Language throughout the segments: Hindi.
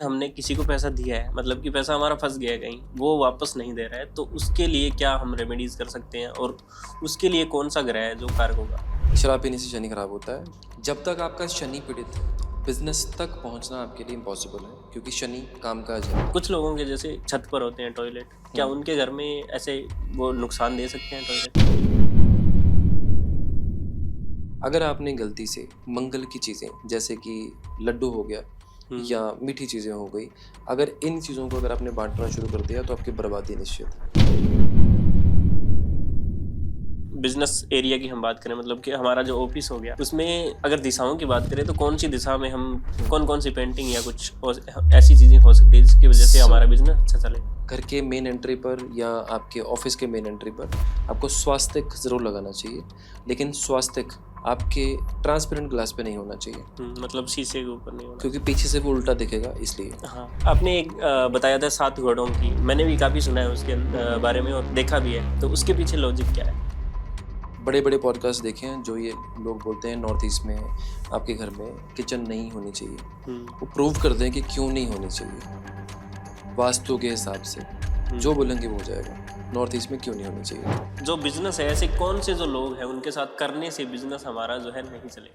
हमने किसी को पैसा दिया है, मतलब कि पैसा हमारा फंस गया है कहीं, वो वापस नहीं दे रहा है, तो उसके लिए क्या हम रेमेडीज कर सकते हैं और उसके लिए कौन सा ग्रह है जो कारक होगा? शराब पीने से शनि खराब होता है। जब तक आपका शनि पीड़ित है, बिजनेस तक पहुंचना आपके लिए इम्पॉसिबल है, क्योंकि शनि कामकाज है। कुछ लोगों के जैसे छत पर होते हैं टॉयलेट, क्या उनके घर में ऐसे वो नुकसान दे सकते हैं टॉयलेट? अगर आपने गलती से मंगल की चीज़ें जैसे कि लड्डू हो गया या मीठी चीज़ें हो गई, अगर इन चीज़ों को अगर आपने बांटना शुरू कर दिया तो आपकी बर्बादी निश्चित है। बिजनेस एरिया की हम बात करें, मतलब कि हमारा जो ऑफिस हो गया, उसमें अगर दिशाओं की बात करें तो कौन सी दिशा में हम कौन सी पेंटिंग या कुछ ऐसी चीजें हो सकती है जिसकी वजह से हमारा बिजनेस अच्छा चले? घर के मेन एंट्री पर या आपके ऑफिस के मेन एंट्री पर आपको स्वास्तिक ज़रूर लगाना चाहिए, लेकिन स्वास्तिक आपके ट्रांसपेरेंट ग्लास पे नहीं होना चाहिए। मतलब शीशे के ऊपर नहीं होना, क्योंकि पीछे से वो उल्टा दिखेगा इसलिए। हाँ। आपने एक बताया था 7 घोड़ों की, मैंने भी काफ़ी सुना है उसके बारे में और देखा भी है, तो उसके पीछे लॉजिक क्या है? बड़े बड़े पॉडकास्ट देखे हैं जो ये लोग बोलते हैं नॉर्थ ईस्ट में आपके घर में किचन नहीं होनी चाहिए, वो प्रूव कर दें कि क्यों नहीं होनी चाहिए वास्तु के हिसाब से। जो बोलेंगे वो हो जाएगा। नॉर्थ ईस्ट में क्यों नहीं होनी चाहिए? जो बिजनेस है, ऐसे कौन से जो लोग हैं उनके साथ करने से बिजनेस हमारा जो है नहीं चलेगा?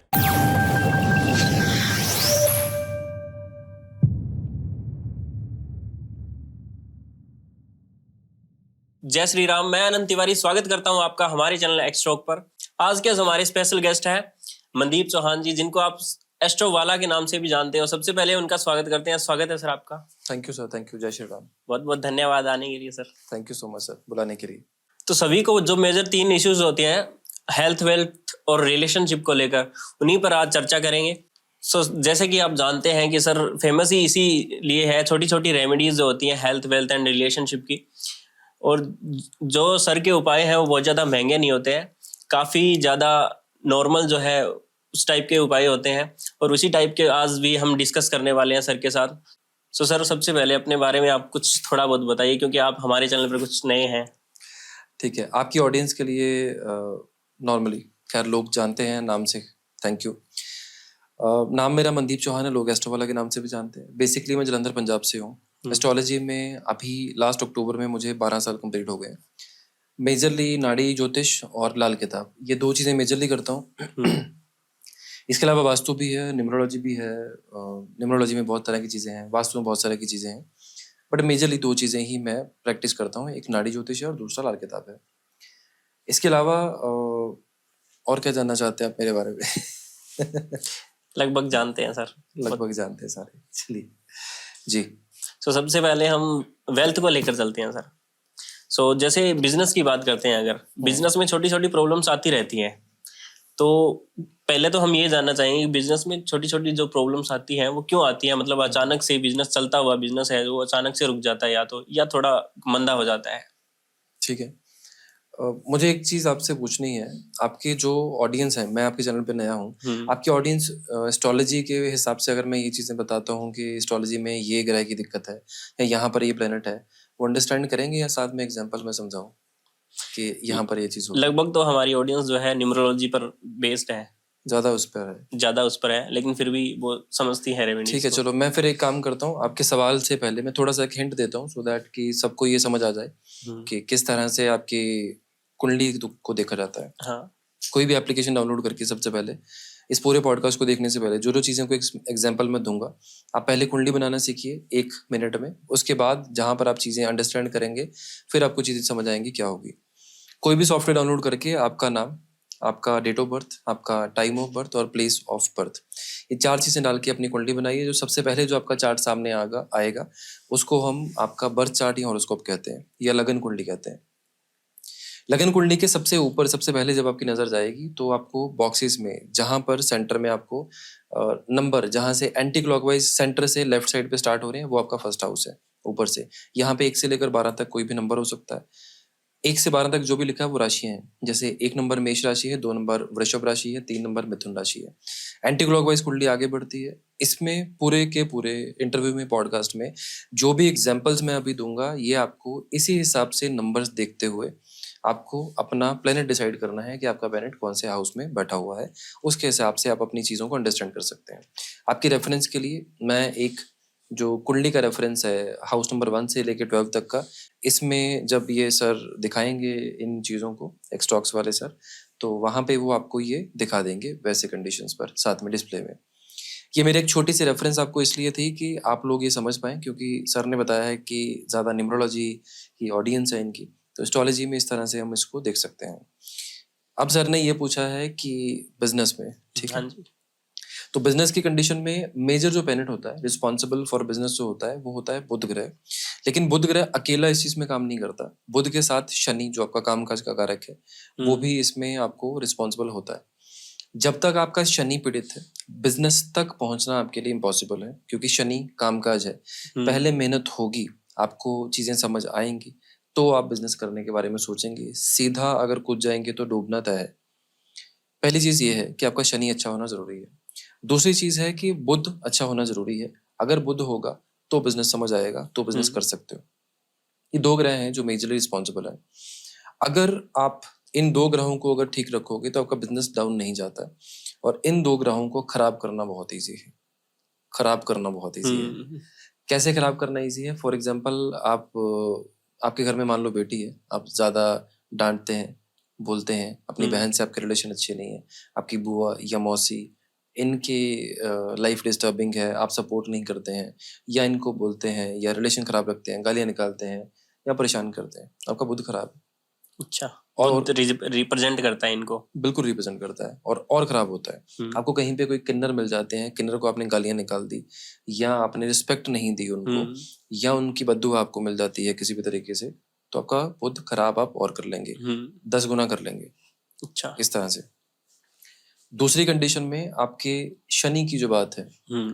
जय श्री राम, मैं अनंत तिवारी स्वागत करता हूं आपका हमारे चैनल एक्स्ट्रोक पर। आज के हमारे स्पेशल गेस्ट हैं मनदीप चौहान जी, जिनको आप एस्ट्रो वाला के नाम से भी जानते हो। सबसे पहले उनका स्वागत करते हैं। स्वागत है सर आपका। Thank you sir, thank you. जय श्री राम। बहुत बहुत धन्यवाद आने के लिए sir. Thank you so much sir बुलाने के लिए। तो सभी को जो मेजर 3 इश्यूज होते हैं, हेल्थ, वेल्थ और रिलेशनशिप को लेकर, उन्हीं पर आज चर्चा करेंगे। जैसे कि आप जानते हैं कि सर फेमस ही इसीलिए है, छोटी छोटी रेमेडीज जो होती हैं हेल्थ, वेल्थ एंड रिलेशनशिप की, और जो सर के उपाय हैं वो बहुत ज़्यादा महंगे नहीं होते हैं, काफ़ी ज़्यादा नॉर्मल जो है उस टाइप के उपाय होते हैं, और उसी टाइप के आज भी हम डिस्कस करने वाले हैं सर के साथ। सर सबसे पहले अपने बारे में आप कुछ थोड़ा बहुत बताइए, क्योंकि आप हमारे चैनल पर कुछ नए हैं। ठीक है, आपकी ऑडियंस के लिए नॉर्मली खैर लोग जानते हैं नाम से, थैंक यू। नाम मेरा मनदीप चौहान है, लोग एस्ट्रो वाला के नाम से भी जानते हैं। बेसिकली मैं जलंधर पंजाब से हूँ। एस्ट्रोलॉजी में अभी लास्ट अक्टूबर में मुझे 12 साल कंप्लीट हो गए। मेजरली नाड़ी ज्योतिष और लाल किताब, ये 2 चीज़ें मेजरली करता हूँ। इसके अलावा वास्तु भी है, न्यूमरोलॉजी भी है। न्यूमरोलॉजी में बहुत तरह की चीज़ें हैं, वास्तु में बहुत तरह की चीज़ें हैं, बट मेजरली 2 चीज़ें ही मैं प्रैक्टिस करता हूँ। एक नाड़ी ज्योतिष है और दूसरा लाल किताब है। इसके अलावा और क्या जानना चाहते हैं आप मेरे बारे में? लगभग जानते हैं सर। लगभग जानते हैं सारे। चलिए जी। सबसे पहले हम वेल्थ को लेकर चलते हैं सर। जैसे बिजनेस की बात करते हैं, अगर बिजनेस में छोटी छोटी प्रॉब्लम्स आती रहती हैं, तो पहले तो हम ये जानना चाहेंगे कि बिजनेस में छोटी छोटी जो प्रॉब्लम्स आती हैं वो क्यों आती हैं। मतलब अचानक से बिजनेस चलता हुआ बिजनेस है वो अचानक से रुक जाता है, या थोड़ा मंदा हो जाता है। ठीक है, मुझे एक चीज़ आपसे पूछनी है। आपके जो ऑडियंस है, मैं आपके चैनल पे नया हूँ, आपकी ऑडियंस एस्ट्रोलॉजी के हिसाब से अगर मैं ये चीज़ें बताता हूँ कि एस्ट्रोलॉजी में ये ग्रह की दिक्कत है या यहाँ पर ये प्लेनेट है, वो अंडरस्टैंड करेंगे या साथ में एग्जांपल में समझाऊँ कि यहाँ पर ये चीज़ हो? लगभग तो हमारी ऑडियंस जो है न्यूमरोलॉजी पर बेस्ड है, ज़्यादा उस पर है, लेकिन फिर भी वो समझती है रेमेडीज। ठीक है, चलो मैं फिर एक काम करता हूँ। आपके सवाल से पहले मैं थोड़ा सा एक हिंट देता हूँ, सो दैट कि सबको ये समझ आ जाए कि किस तरह से आपकी कुंडली को देखा जाता है। हाँ। कोई भी एप्लीकेशन डाउनलोड करके सबसे पहले इस पूरे पॉडकास्ट को देखने से पहले जो चीज़ें को एग्जाम्पल मैं दूंगा, आप पहले कुंडली बनाना सीखिए 1 मिनट में। उसके बाद जहाँ पर आप चीज़ें अंडरस्टैंड करेंगे, फिर आपको चीज़ें समझ आएंगी क्या होगी। कोई भी सॉफ्टवेयर डाउनलोड करके आपका नाम, आपका डेट ऑफ बर्थ, आपका टाइम ऑफ बर्थ और प्लेस ऑफ बर्थ, ये 4 चीज़ें डाल के अपनी कुंडली बनाइए। जो सबसे पहले जो आपका चार्ट सामने आएगा उसको हम आपका बर्थ चार्ट या हॉरोस्कोप कहते हैं, या लगन कुंडली कहते हैं। लगन कुंडली के सबसे ऊपर सबसे पहले जब आपकी नज़र जाएगी तो आपको बॉक्सेस में, जहाँ पर सेंटर में आपको नंबर, जहाँ से एंटी क्लॉकवाइज सेंटर से लेफ्ट साइड पे स्टार्ट हो रहे हैं, वो आपका फर्स्ट हाउस है। ऊपर से यहाँ पे 1 से लेकर 12 तक कोई भी नंबर हो सकता है। 1 से 12 तक जो भी लिखा है वो राशियां हैं। जैसे 1 नंबर मेष राशि है, 2 नंबर वृषभ राशि है, 3 नंबर मिथुन राशि है। एंटी क्लॉकवाइज कुंडली आगे बढ़ती है। इसमें पूरे के पूरे इंटरव्यू में, पॉडकास्ट में जो भी एग्जाम्पल्स मैं अभी दूंगा, ये आपको इसी हिसाब से नंबर्स देखते हुए आपको अपना प्लेनेट डिसाइड करना है कि आपका प्लेनेट कौन से हाउस में बैठा हुआ है। उसके हिसाब से आप अपनी चीज़ों को अंडरस्टैंड कर सकते हैं। आपकी रेफरेंस के लिए मैं एक जो कुंडली का रेफरेंस है हाउस नंबर 1 से लेके 12 तक का, इसमें जब ये सर दिखाएंगे इन चीज़ों को, एक्सटॉक्स वाले सर, तो वहाँ पे वो आपको ये दिखा देंगे वैसे कंडीशंस पर साथ में डिस्प्ले में। ये मेरी एक छोटी सी रेफरेंस आपको इसलिए थी कि आप लोग ये समझ पाएँ, क्योंकि सर ने बताया है कि ज़्यादा न्यूमरोलॉजी की ऑडियंस है इनकी, तो एस्ट्रोलॉजी में इस तरह से हम इसको देख सकते हैं। अब सर ने ये पूछा है कि बिजनेस में, ठीक है, हाँ जी। तो बिजनेस की कंडीशन में मेजर जो प्लैनेट होता है रिस्पॉन्सिबल फॉर बिजनेस जो होता है वो होता है बुध ग्रह। लेकिन बुध ग्रह अकेला इस चीज में काम नहीं करता, बुध के साथ शनि जो आपका कामकाज का कारक है वो भी इसमें आपको रिस्पॉन्सिबल होता है। जब तक आपका शनि पीड़ित है बिजनेस तक पहुंचना आपके लिए इम्पॉसिबल है, क्योंकि शनि कामकाज है। पहले मेहनत होगी, आपको चीजें समझ आएंगी, तो आप बिजनेस करने के बारे में सोचेंगे। सीधा अगर कूद जाएंगे तो डूबना तय है। पहली चीज ये है कि आपका शनि अच्छा होना जरूरी है। दूसरी चीज है कि बुध अच्छा होना जरूरी है। अगर बुध होगा तो बिजनेस समझ आएगा, तो बिजनेस कर सकते हो। ये दो ग्रह हैं जो मेजरली रिस्पॉन्सिबल है। अगर आप इन दो ग्रहों को अगर ठीक रखोगे तो आपका बिजनेस डाउन नहीं जाता है। और इन दो ग्रहों को खराब करना बहुत ईजी है। खराब करना बहुत ईजी है। कैसे खराब करना ईजी है? फॉर एग्जाम्पल आप आपके घर में मान लो बेटी है, आप ज्यादा डांटते हैं, बोलते हैं, अपनी बहन से आपके रिलेशन अच्छे नहीं है, आपकी बुआ या मौसी इनके लाइफ डिस्टर्बिंग है, आप सपोर्ट नहीं करते हैं, या इनको बोलते हैं या रिलेशन खराब रखते हैं, गालियां निकालते हैं या परेशान करते हैं, आपका बुध खराब है। अच्छा, और बुध रिप्रेजेंट करता है इनको। बिल्कुल रिप्रेजेंट करता है और खराब होता है। आपको कहीं पे कोई किन्नर मिल जाते हैं, किन्नर को आपने गालियां निकाल दी या आपने रिस्पेक्ट नहीं दी उनको, या उनकी बद्दुआ आपको मिल जाती है किसी भी तरीके से, तो आपका बुध खराब आप और कर लेंगे, 10 गुना कर लेंगे। अच्छा। इस तरह से। दूसरी कंडीशन में आपके शनि की जो बात है,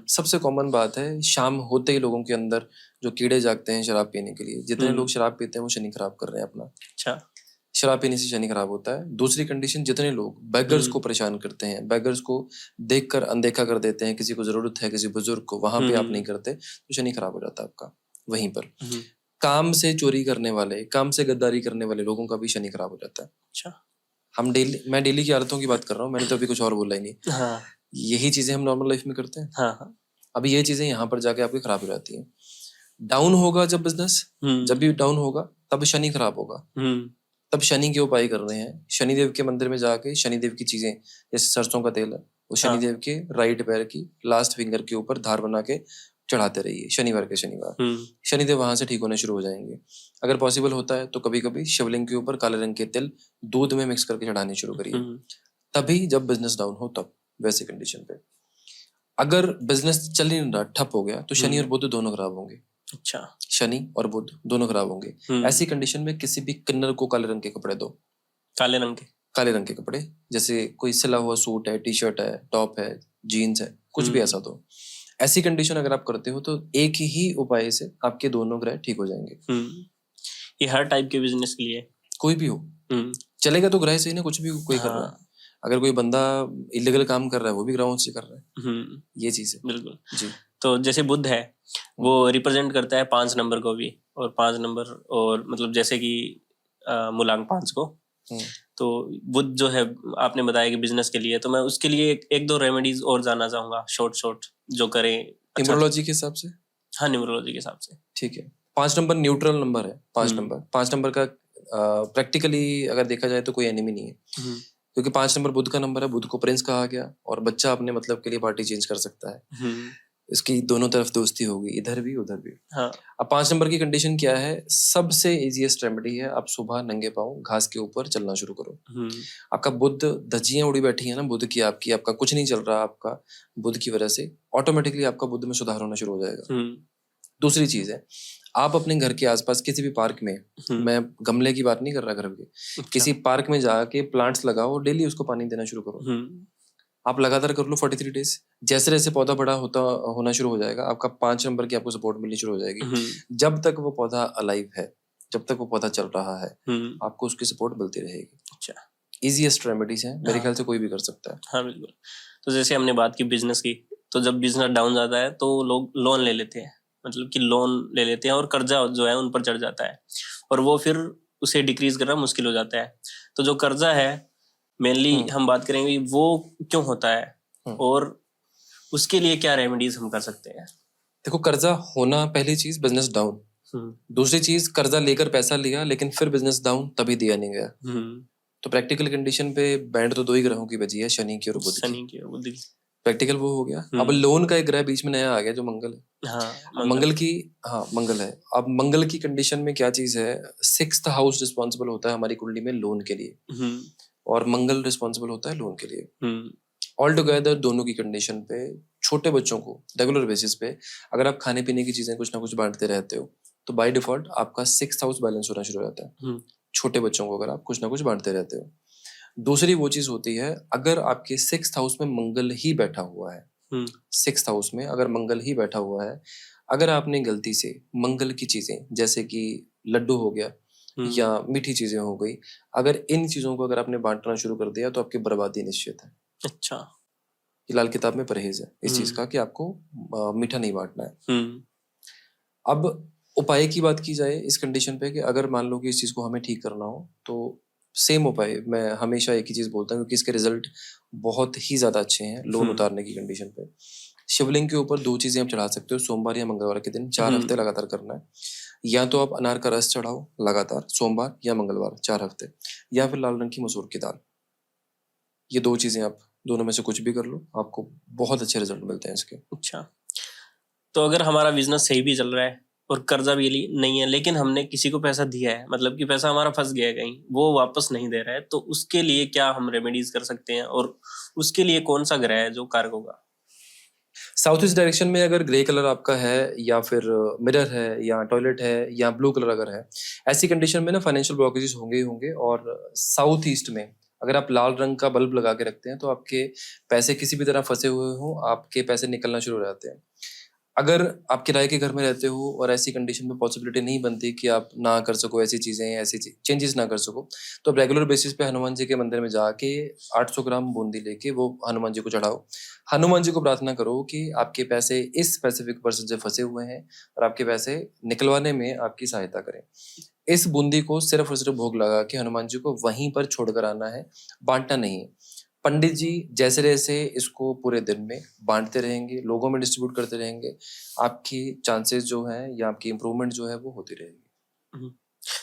सबसे कॉमन बात है, शाम होते ही लोगों के अंदर जो कीड़े जागते हैं शराब पीने के लिए। जितने लोग शराब पीते हैं वो शनि खराब कर रहे हैं अपना। अच्छा। शराब पीने से शनि खराब होता है। दूसरी कंडीशन, जितने लोग बेगर्स को परेशान करते हैं, बेगर्स को देखकर अनदेखा कर देते हैं, किसी को जरूरत है किसी बुजुर्ग को, वहां पे आप नहीं करते, तो शनि खराब हो जाता है आपका वहीं पर। काम से चोरी करने वाले, काम से गद्दारी करने वाले लोगों का भी शनि खराब हो जाता है। अच्छा। मैं डेली की आदतों की बात कर रहा हूँ, मैंने तो अभी कुछ और बोला ही नहीं। हाँ। यही चीजें हम नॉर्मल लाइफ में करते हैं। हाँ हाँ। अभी ये चीजें यहाँ पर जाके आपकी खराब हो जाती हैं। डाउन होगा जब बिजनेस, जब भी डाउन होगा तब शनि खराब होगा। तब शनि के उपाय कर रहे हैं। शनिदेव के मंदिर में जाके शनिदेव की चीजें, जैसे सरसों का तेल है, वो शनिदेव के राइट पैर की लास्ट फिंगर के ऊपर धार बना के चढ़ाते रहिए शनिवार के शनिवार। शनिदेव वहां से ठीक होने शुरू हो जाएंगे। अगर पॉसिबल होता है तो कभी कभी शिवलिंग के ऊपर काले रंग के तिल दूध में मिक्स करके चढ़ाने शुरू करिए, तभी जब बिजनेस डाउन हो तब। वैसे कंडीशन पे अगर बिजनेस चल नहीं रहा, ठप हो गया, तो शनि और बुध दोनों खराब होंगे। अच्छा। शनि और बुध दोनों खराब होंगे। ऐसी कंडीशन में किसी भी किन्नर को काले रंग के कपड़े दो। काले रंग के कपड़े, जैसे कोई सिला हुआ सूट है, टी शर्ट है, टॉप है, जीन्स है, कुछ भी ऐसा दो। ऐसी कंडीशन अगर आप करते हो तो एक ही उपाय से आपके दोनों ग्रह ठीक हो जाएंगे। ये हर टाइप के बिजनेस के लिए, कोई भी हो चलेगा, तो ग्रह से ही ना, कुछ भी कोई कर रहा है। अगर कोई बंदा इलीगल काम कर रहा है वो भी ग्रहों से कर रहा है। ये चीज है। बिल्कुल जी। तो जैसे बुध है वो रिप्रेजेंट करता है 5 नंबर को भी, और 5 नंबर, और मतलब जैसे कि मूलांक 5 को। तो बुध जो है आपने बताया कि बिजनेस के लिए, तो मैं उसके लिए एक दो रेमेडीज और जानना चाहूंगा, शॉर्ट जो करें न्यूमरोलॉजी के हिसाब से। हाँ, न्यूमरोलॉजी के हिसाब से। ठीक है। 5 नंबर न्यूट्रल नंबर है। 5 नंबर का प्रैक्टिकली अगर देखा जाए तो कोई एनिमी नहीं है, क्योंकि 5 नंबर बुध का नंबर है। बुध को प्रिंस कहा गया, और बच्चा अपने मतलब के लिए पार्टी चेंज कर सकता है। इसकी दोनों तरफ दोस्ती होगी, इधर भी उधर भी। हाँ। अब 5 नंबर की कंडीशन क्या है? सबसे इजीएस्ट रेमेडी है, आप सुबह नंगे पाँव घास के ऊपर चलना शुरू करो। आपका बुध, धज्जियां उड़ी बैठी है ना बुध की, आपका कुछ नहीं चल रहा, आपका बुध की वजह से ऑटोमेटिकली आपका बुध में सुधार होना शुरू हो जाएगा। दूसरी चीज है, आप अपने घर के आसपास किसी भी पार्क में, मैं गमले की बात नहीं कर रहा घर के, किसी पार्क में जाके प्लांट्स लगाओ, डेली उसको पानी देना शुरू करो। आप लगातार कर लो 43 डेज। जैसे जैसे पौधा बड़ा होना शुरू हो जाएगा, आपका 5 नंबर की आपको सपोर्ट मिलनी शुरू हो जाएगी। जब तक वो पौधा अलाइव है, जब तक वो पौधा चल रहा है, आपको उसकी सपोर्ट मिलती रहेगी। अच्छा, इजीएस्ट रेमेडीज है, मेरे ख्याल से कोई भी कर सकता है। हाँ बिल्कुल। तो जैसे हमने बात की बिजनेस की, तो जब बिजनेस डाउन जाता है तो लोग लोन ले लेते हैं, मतलब कि लोन ले लेते हैं, और कर्जा जो है उन पर चढ़ जाता है, और वो फिर उसे डिक्रीज करना मुश्किल हो जाता है। तो जो कर्जा है मेनली हम बात करेंगे, वो क्यों होता है और उसके लिए क्या रेमेडीज हम कर सकते हैं? देखो, कर्जा होना पहली चीज, बिजनेस डाउन दूसरी चीज, कर्जा लेकर पैसा लिया लेकिन फिर बिजनेस डाउन, तभी दिया नहीं गया। तो प्रैक्टिकल कंडीशन पे बैंड तो दो ही ग्रहों की बची है, शनि की और बुध की। शनि की और बुध की। प्रैक्टिकल वो हो गया। अब लोन का एक ग्रह बीच में नया आ गया जो मंगल है। हाँ, अब मंगल की, हाँ मंगल है। अब मंगल की कंडीशन में क्या चीज है, 6th हाउस रिस्पॉन्सिबल होता है हमारी कुंडली में लोन के लिए, और मंगल रिस्पॉन्सिबल होता है लोन के लिए। ऑल टुगेदर दोनों की कंडीशन पे छोटे बच्चों को रेगुलर बेसिस पे अगर आप खाने पीने की चीजें कुछ ना कुछ बांटते रहते हो तो बाय डिफॉल्ट आपका 6th हाउस बैलेंस होना शुरू हो जाता है। छोटे बच्चों को अगर आप कुछ ना कुछ बांटते रहते हो। दूसरी वो चीज होती है, अगर आपके 6th हाउस में मंगल ही बैठा हुआ है, 6th हाउस में अगर मंगल ही बैठा हुआ है, अगर आपने गलती से मंगल की चीजें जैसे कि लड्डू हो गया या मीठी चीजें हो गई, अगर इन चीजों को अगर आपने बांटना शुरू कर दिया तो आपकी बर्बादी निश्चित है। अच्छा। ये लाल किताब में परहेज है इस चीज का कि आपको मीठा नहीं बांटना है। अब उपाय की बात की जाए इस कंडीशन पे कि अगर मान लो कि इस चीज को हमें ठीक करना हो तो सेम उपाय मैं हमेशा एक ही चीज बोलता हूँ क्योंकि इसके रिजल्ट बहुत ही ज्यादा अच्छे हैं लोन उतारने की कंडीशन पे। शिवलिंग के ऊपर दो चीजें आप चढ़ा सकते हो सोमवार या मंगलवार के दिन, 4 हफ्ते लगातार करना है। या तो आप अनार का रस चढ़ाओ लगातार सोमवार या मंगलवार 4 हफ्ते, या फिर लाल रंग की मसूर की दाल। ये दो चीजें आप दोनों में से कुछ भी कर लो, आपको बहुत अच्छे रिजल्ट मिलते हैं इसके। अच्छा, तो अगर हमारा बिजनेस सही भी चल रहा है और कर्जा भी नहीं है लेकिन हमने किसी को पैसा दिया है, मतलब कि पैसा हमारा फंस गया है कहीं, वो वापस नहीं दे रहा है, तो उसके लिए क्या हम रेमेडीज कर सकते हैं और उसके लिए कौन सा ग्रह है जो कारक होगा? साउथ ईस्ट डायरेक्शन में अगर ग्रे कलर आपका है या फिर मिरर है या टॉयलेट है या ब्लू कलर अगर है, ऐसी कंडीशन में ना फाइनेंशियल ब्लॉकेजेस होंगे ही होंगे। और साउथ ईस्ट में अगर आप लाल रंग का बल्ब लगा के रखते हैं तो आपके पैसे किसी भी तरह फंसे हुए हो, आपके पैसे निकलना शुरू हो जाते हैं। अगर आप किराए के घर में रहते हो और ऐसी कंडीशन में पॉसिबिलिटी नहीं बनती कि आप ना कर सको ऐसी चीजें, ऐसी चेंजेस ना कर सको, तो आप रेगुलर बेसिस पे हनुमान जी के मंदिर में जाके 800 ग्राम बूंदी लेके वो हनुमान जी को चढ़ाओ। हनुमान जी को प्रार्थना करो कि आपके पैसे इस स्पेसिफिक पर्सन से फंसे हुए हैं और आपके पैसे निकलवाने में आपकी सहायता करें। इस बूंदी को सिर्फ और सिर्फ भोग लगा के हनुमान जी को वहीं पर छोड़कर आना है, बांटना नहीं है। पंडित जी जैसे जैसे इसको पूरे दिन में बांटते रहेंगे, लोगों में डिस्ट्रीब्यूट करते रहेंगे, आपकी चांसेस जो है या आपकी इम्प्रूवमेंट जो है वो होती रहेगी।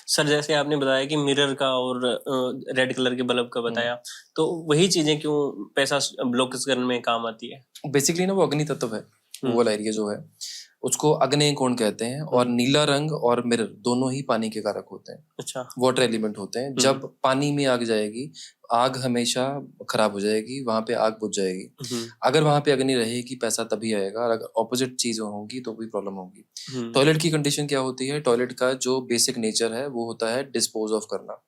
सर जैसे आपने बताया कि मिरर का और रेड कलर के बल्ब का बताया, तो वही चीजें क्यों पैसा ब्लॉक करने में काम आती है? बेसिकली ना वो अग्नि तत्व है, वो वाला एरिया जो है उसको अग्नि कोण कहते हैं। और नीला रंग और मिरर दोनों ही पानी के कारक होते हैं। अच्छा। वाटर एलिमेंट होते हैं। जब पानी में आग जाएगी, आग हमेशा खराब हो जाएगी, वहां पे आग बुझ जाएगी। अगर वहां पे अग्नि रहेगी पैसा तभी आएगा, और अगर ऑपोजिट चीज होगी तो भी प्रॉब्लम होगी। टॉयलेट की कंडीशन क्या होती है, टॉयलेट का जो बेसिक नेचर है वो होता है डिस्पोज ऑफ करना।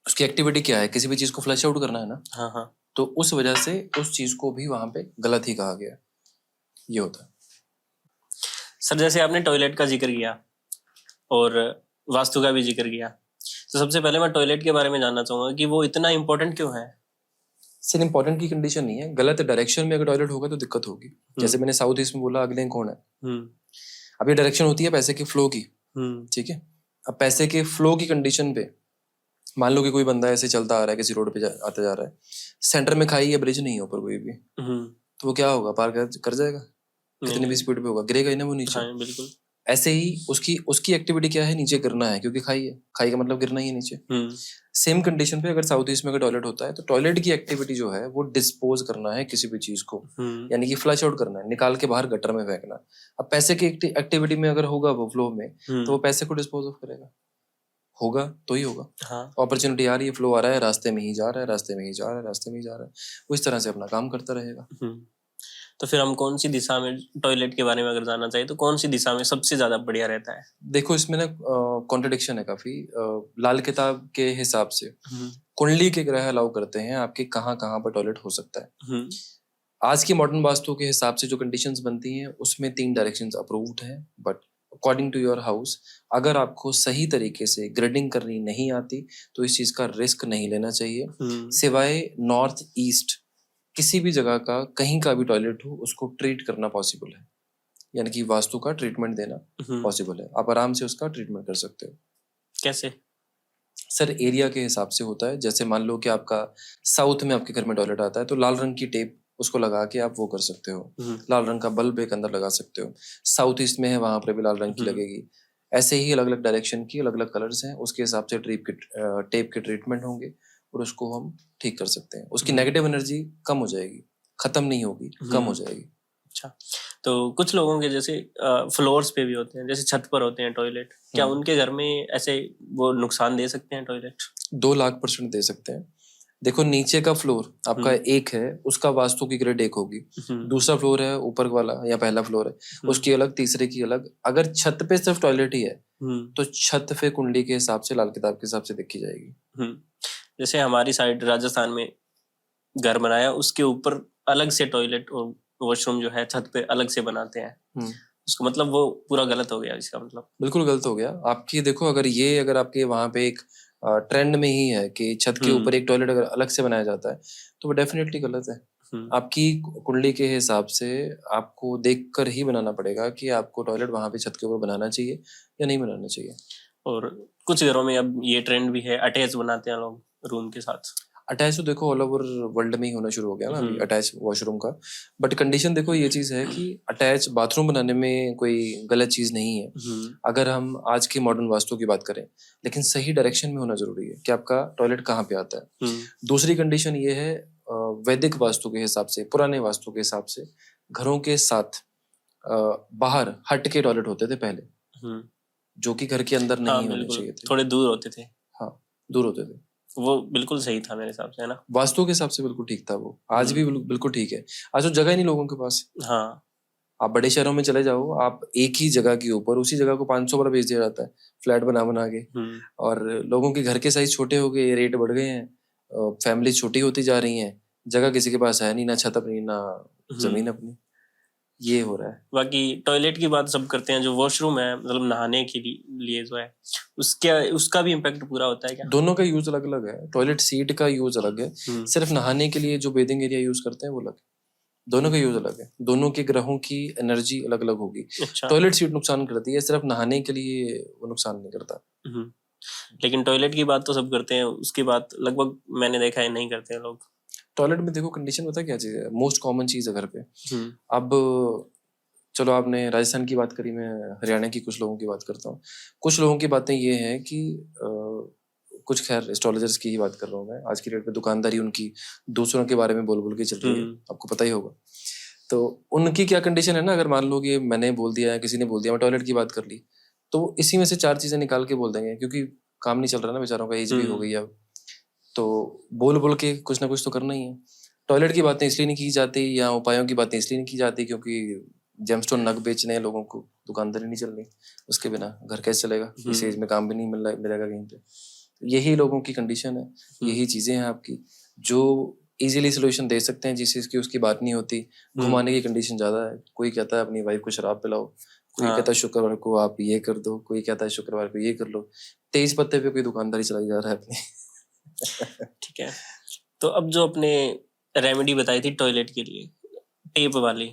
उसकी एक्टिविटी क्या है, किसी भी चीज को फ्लश आउट करना है ना। हाँ हाँ। तो उस वजह से उस चीज को भी वहां पे गलत ही कहा गया, ये होता है। सर जैसे आपने टॉयलेट का जिक्र किया और वास्तु का भी जिक्र किया, तो सबसे पहले मैं टॉयलेट के बारे में जानना चाहूंगा कि वो इतना इम्पोर्टेंट क्यों है? सिर्फ इम्पोर्टेंट की कंडीशन नहीं है, गलत डायरेक्शन में अगर टॉयलेट होगा तो दिक्कत होगी। जैसे मैंने साउथ ईस्ट में बोला अग्नि कोण है। अब ये डायरेक्शन होती है पैसे के फ्लो की, ठीक है। अब पैसे के फ्लो की कंडीशन पे मान लो कि कोई बंदा ऐसे चलता आ रहा है किसी रोड पे आता जा रहा है, सेंटर में खाई या ब्रिज नहीं है ऊपर कोई भी, तो वो क्या होगा, पार कर जाएगा, कितनी भी स्पीड पे होगा, गिरेगा ही ना वो नीचे। हाँ, बिल्कुल। ऐसे ही उसकी एक्टिविटी क्या है, नीचे गिरना है, क्योंकि खाई है, खाई का मतलब गिरना ही है नीचे। सेम कंडीशन पे अगर साउथ ईस्ट में अगर टॉयलेट होता है तो टॉयलेट की एक्टिविटी जो है वो डिस्पोज करना है किसी भी चीज को, यानी कि फ्लश आउट करना है, निकाल के बाहर गटर में फेंकना। अब पैसे की एक्टिविटी में अगर होगा वो फ्लो में, तो वो पैसे को डिस्पोज ऑफ करेगा, होगा तो ही होगा। हाँ। अपॉर्चुनिटी आ रही है, फ्लो आ रहा है, रास्ते में ही जा रहा है, रास्ते में ही जा रहा है, रास्ते में ही जा रहा है, वो इस तरह से अपना काम करता रहेगा। तो फिर हम कौन सी दिशा में, टॉयलेट के बारे में अगर जानना चाहिए तो कौन सी दिशा में सबसे ज्यादा बढ़िया रहता है? देखो इसमें ना कॉन्ट्रडिक्शन है काफी। लाल किताब के हिसाब से कुंडली के ग्रह अलाउ करते हैं आपके कहाँ कहाँ पर टॉयलेट हो सकता है। आज की मॉडर्न वास्तु के हिसाब से जो कंडीशंस बनती हैं उसमें 3 डायरेक्शंस अप्रूव्ड हैं, but according to your house अगर आपको सही तरीके से ग्रेडिंग करनी नहीं आती तो इस चीज का रिस्क नहीं लेना चाहिए। सिवाय नॉर्थ ईस्ट किसी भी जगह का कहीं का भी टॉयलेट हो उसको ट्रीट करना पॉसिबल है, यानी कि वास्तु का ट्रीटमेंट देना पॉसिबल है, आप आराम से उसका ट्रीटमेंट कर सकते हो। कैसे? सर एरिया के हिसाब से होता है। जैसे मान लो कि आपका साउथ में आपके घर में टॉयलेट आता है तो लाल रंग की टेप उसको लगा के आप वो कर सकते हो। लाल रंग का बल्ब एक अंदर लगा सकते हो। साउथ ईस्ट में है, वहां पर भी लाल रंग की लगेगी। ऐसे ही अलग अलग डायरेक्शन की अलग अलग कलर्स हैं, उसके हिसाब से टेप के ट्रीटमेंट होंगे और उसको हम ठीक कर सकते हैं। उसकी नेगेटिव एनर्जी कम हो जाएगी, खत्म नहीं होगी, कम हो जाएगी। अच्छा, तो कुछ लोगों के जैसे फ्लोर्स पे भी होते हैं, जैसे छत पर होते हैं टॉयलेट, क्या उनके घर में ऐसे वो नुकसान दे सकते हैं टॉयलेट? 2,00,000% दे सकते हैं। देखो, नीचे का फ्लोर आपका एक है, उसका वास्तु की ग्रेड एक होगी। दूसरा फ्लोर है ऊपर वाला या पहला फ्लोर है, उसकी अलग, तीसरे की अलग। अगर छत पे सिर्फ टॉयलेट ही है तो छत पे कुंडली के हिसाब से, लाल किताब के हिसाब से देखी जाएगी। जैसे हमारी साइड राजस्थान में घर बनाया, उसके ऊपर अलग से टॉयलेट और वॉशरूम जो है छत पे अलग से बनाते हैं, उसका मतलब वो पूरा गलत हो गया। इसका मतलब बिल्कुल गलत हो गया आपकी। देखो, अगर आपके वहां पे एक ट्रेंड में ही है कि छत के ऊपर एक टॉयलेट अगर अलग से बनाया जाता है तो वो डेफिनेटली गलत है। आपकी कुंडली के हिसाब से आपको देखकर ही बनाना पड़ेगा कि आपको टॉयलेट वहां पे छत के ऊपर बनाना चाहिए या नहीं बनाना चाहिए। और कुछ घरों में अब ये ट्रेंड भी है, अटैच बनाते हैं लोग रूम के साथ। अटैच तो देखो ऑल ओवर वर्ल्ड में ही होना शुरू हो गया ना अभी, अटैच वॉशरूम का। बट कंडीशन देखो ये चीज है कि अटैच बाथरूम बनाने में कोई गलत चीज नहीं है, अगर हम आज के मॉडर्न वास्तु की बात करें। लेकिन सही डायरेक्शन में होना जरूरी है कि आपका टॉयलेट कहाँ पे आता है। दूसरी कंडीशन ये है, वैदिक वास्तु के हिसाब से, पुराने वास्तु के हिसाब से घरों के साथ बाहर हट के टॉयलेट होते थे पहले, जो कि घर के अंदर नहीं होने चाहिए थे। थोड़े दूर होते थे। हाँ, दूर होते थे। वो बिल्कुल सही था मेरे हिसाब से, है ना? वास्तु के हिसाब से बिल्कुल ठीक था वो। आज भी बिल्कुल ठीक है। आज तो जगह ही नहीं लोगों के पास। हाँ, आप बड़े शहरों में चले जाओ, आप एक ही जगह के ऊपर उसी जगह को 500 बार बेच दिया जाता है, फ्लैट बना बना के। और लोगों के घर के साइज छोटे हो गए, रेट बढ़ गए हैं, फैमिली छोटी होती जा रही है, जगह किसी के पास है नहीं, ना छत अपनी ना जमीन अपनी। ये हो रहा है। बाकी टॉयलेट की बात सब करते हैं, जो वॉशरूम है मतलब नहाने के लिए जो है, उसका भी इम्पैक्ट पूरा होता है क्या? दोनों का यूज अलग अलग है। टॉयलेट सीट का यूज अलग है, सिर्फ नहाने के लिए जो बेदिंग एरिया यूज करते हैं वो अलग है। दोनों का यूज अलग है, दोनों के ग्रहों की एनर्जी अलग अलग होगी। अच्छा। टॉयलेट सीट नुकसान करती है, सिर्फ नहाने के लिए वो नुकसान नहीं करता। लेकिन टॉयलेट की बात तो सब करते हैं, उसकी बात लगभग मैंने देखा है नहीं करते हैं लोग। टॉयलेट में देखो कंडीशन पता क्या चीज है, मोस्ट कॉमन चीज है घर पे। अब चलो, आपने राजस्थान की बात करी, मैं हरियाणा की कुछ लोगों की बात करता हूँ। कुछ लोगों की बातें ये हैं कि कुछ, खैर एस्ट्रोलॉजर्स की ही बात कर रहा हूँ मैं। आज की डेट पे दुकानदारी उनकी दूसरों के बारे में बोल बोल के चल रही है, आपको पता ही होगा। तो उनकी क्या कंडीशन है ना, अगर मान लो कि मैंने बोल दिया है, किसी ने बोल दिया, मैं टॉयलेट की बात कर ली, तो इसी में से 4 चीजें निकाल के बोल देंगे, क्योंकि काम नहीं चल रहा ना बेचारों का, एज भी हो गई अब। तो बोल बोल के कुछ ना कुछ तो करना ही है। टॉयलेट की बातें इसलिए नहीं की जाती या उपायों की बातें इसलिए नहीं की जाती क्योंकि जेमस्टोन नग बेचने हैं लोगों को, दुकानदारी नहीं चल रही, उसके बिना घर कैसे चलेगा? इस एज में काम भी नहीं मिलेगा कहीं पे। यही लोगों की कंडीशन है, यही चीजें हैं आपकी, जो इजीली सोल्यूशन दे सकते हैं जिस चीज की उसकी बात नहीं होती। घुमाने की कंडीशन ज्यादा है। कोई कहता है अपनी वाइफ को शराब पिलाओ, कोई कहता है शुक्रवार को आप ये कर दो, कोई कहता है शुक्रवार को ये कर लो। तेज पत्ते पे कोई दुकानदारी चलाई जा रहा है अपनी। ठीक है, तो अब जो अपने रेमेडी बताई थी टॉयलेट के लिए, टेप वाली,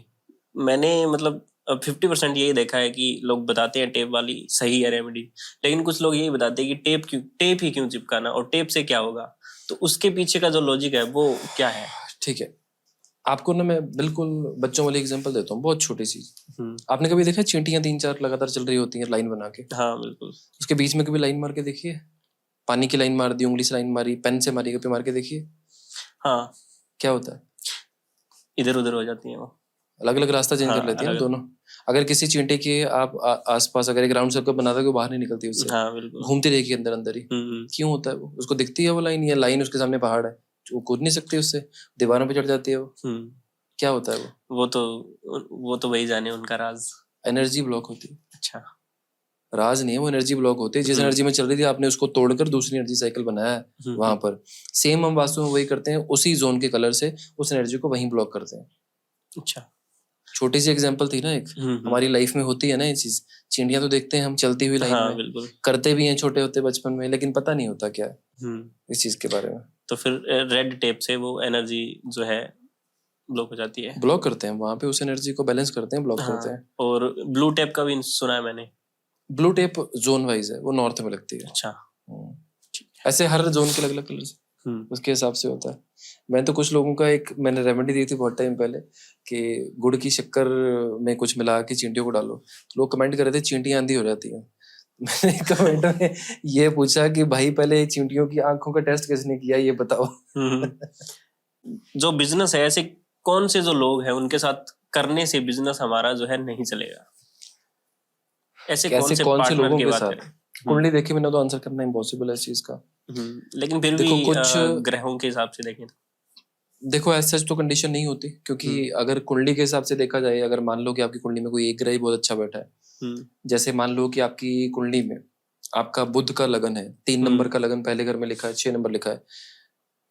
मैंने मतलब 50% यही देखा है कि लोग बताते हैं टेप वाली सही है रेमेडी, लेकिन कुछ लोग यही बताते हैं कि टेप ही क्यों चिपकाना और टेप से क्या होगा। तो उसके पीछे का जो लॉजिक है वो क्या है? ठीक है, आपको ना मैं बिल्कुल बच्चों वाली एग्जांपल देता हूँ, बहुत छोटी सी। आपने कभी देखा चींटियां 3-4 लगातार चल रही होती हैं लाइन बना के? हाँ बिल्कुल। उसके बीच में कभी लाइन मार के देखिए? पानी की लाइन मार दी, उंगली से लाइन मारी, पेन से मारी, कभी मार के देखिए? हाँ। क्या होता है? इधर उधर हो जाती है वो, अलग अलग रास्ता चेंज कर लेती है ना दोनों। अगर किसी चींटे के आप आसपास अगर एक राउंड सर्कल बना दोगे, बाहर नहीं निकलती उससे। हाँ बिल्कुल, घूमती रहेगी अंदर अंदर ही। क्यों होता है वो? उसको दिखती है वो लाइन, या लाइन उसके सामने पहाड़ है, वो कूद नहीं सकती उससे, दीवारों पे चढ़ जाती है वो। क्या होता है वो तो वही जाने, उनका राज। एनर्जी ब्लॉक होती है। अच्छा, राज नहीं है वो, एनर्जी ब्लॉक होती है। जिस एनर्जी में चल रही थी आपने उसको तोड़कर दूसरी एनर्जी साइकिल बनाया है वहां पर। सेम हम वास्तु में वही करते हैं, उसी जोन के कलर से उस एनर्जी को वहीं ब्लॉक करते हैं। अच्छा, छोटी सी एग्जांपल थी ना एक, हमारी लाइफ में होती है ना ये चीज। चिड़िया तो देखते हैं हम चलती हुई लाइन में, बिल्कुल करते भी हैं छोटे होते बचपन में, लेकिन पता नहीं होता क्या है इस चीज के बारे में। तो फिर रेड टेप से वो एनर्जी जो है ब्लॉक हो जाती है, ब्लॉक करते हैं वहां पे, उस एनर्जी को बैलेंस करते हैं, ब्लॉक करते हैं। और ब्लू टेप का भी सुना है मैंने। ब्लू टेप जोन वाइज है, वो नॉर्थ में लगती है। अच्छा, ऐसे हर जोन के अलग अलग कलर उसके हिसाब से होता है। मैं तो कुछ लोगों का एक मैंने रेमेडी दी थी बहुत टाइम पहले कि गुड़ की शक्कर में कुछ मिला के चींटियों को डालो, तो लोग कमेंट कर रहे थे चींटियां अंधी हो जाती हैं। मैंने कमेंट में ये पूछा कि भाई पहले चींटियों की आंखों का टेस्ट किसने किया ये बताओ। जो बिजनेस है, ऐसे कौन से जो लोग हैं उनके साथ करने से बिजनेस हमारा जो है नहीं चलेगा? ऐसे कैसे कौन से कौन से पार्टनर लोगों की के बात साथ? करें? कुंडली देखे मैंने तो आंसर करना इम्पॉसिबल है इस चीज का। लेकिन फिर भी देखो कुछ ग्रहों के हिसाब से देखें तो। देखो ऐसा सच तो कंडीशन नहीं होती, क्योंकि अगर कुंडली के हिसाब से देखा जाए, अगर मान लो कि आपकी कुंडली में कोई एक ग्रह ही बहुत अच्छा बैठा है, जैसे मान लो कि आपकी कुंडली में आपका बुध का लगन है, 3 नंबर का लगन पहले घर में लिखा है, 6 नंबर लिखा है,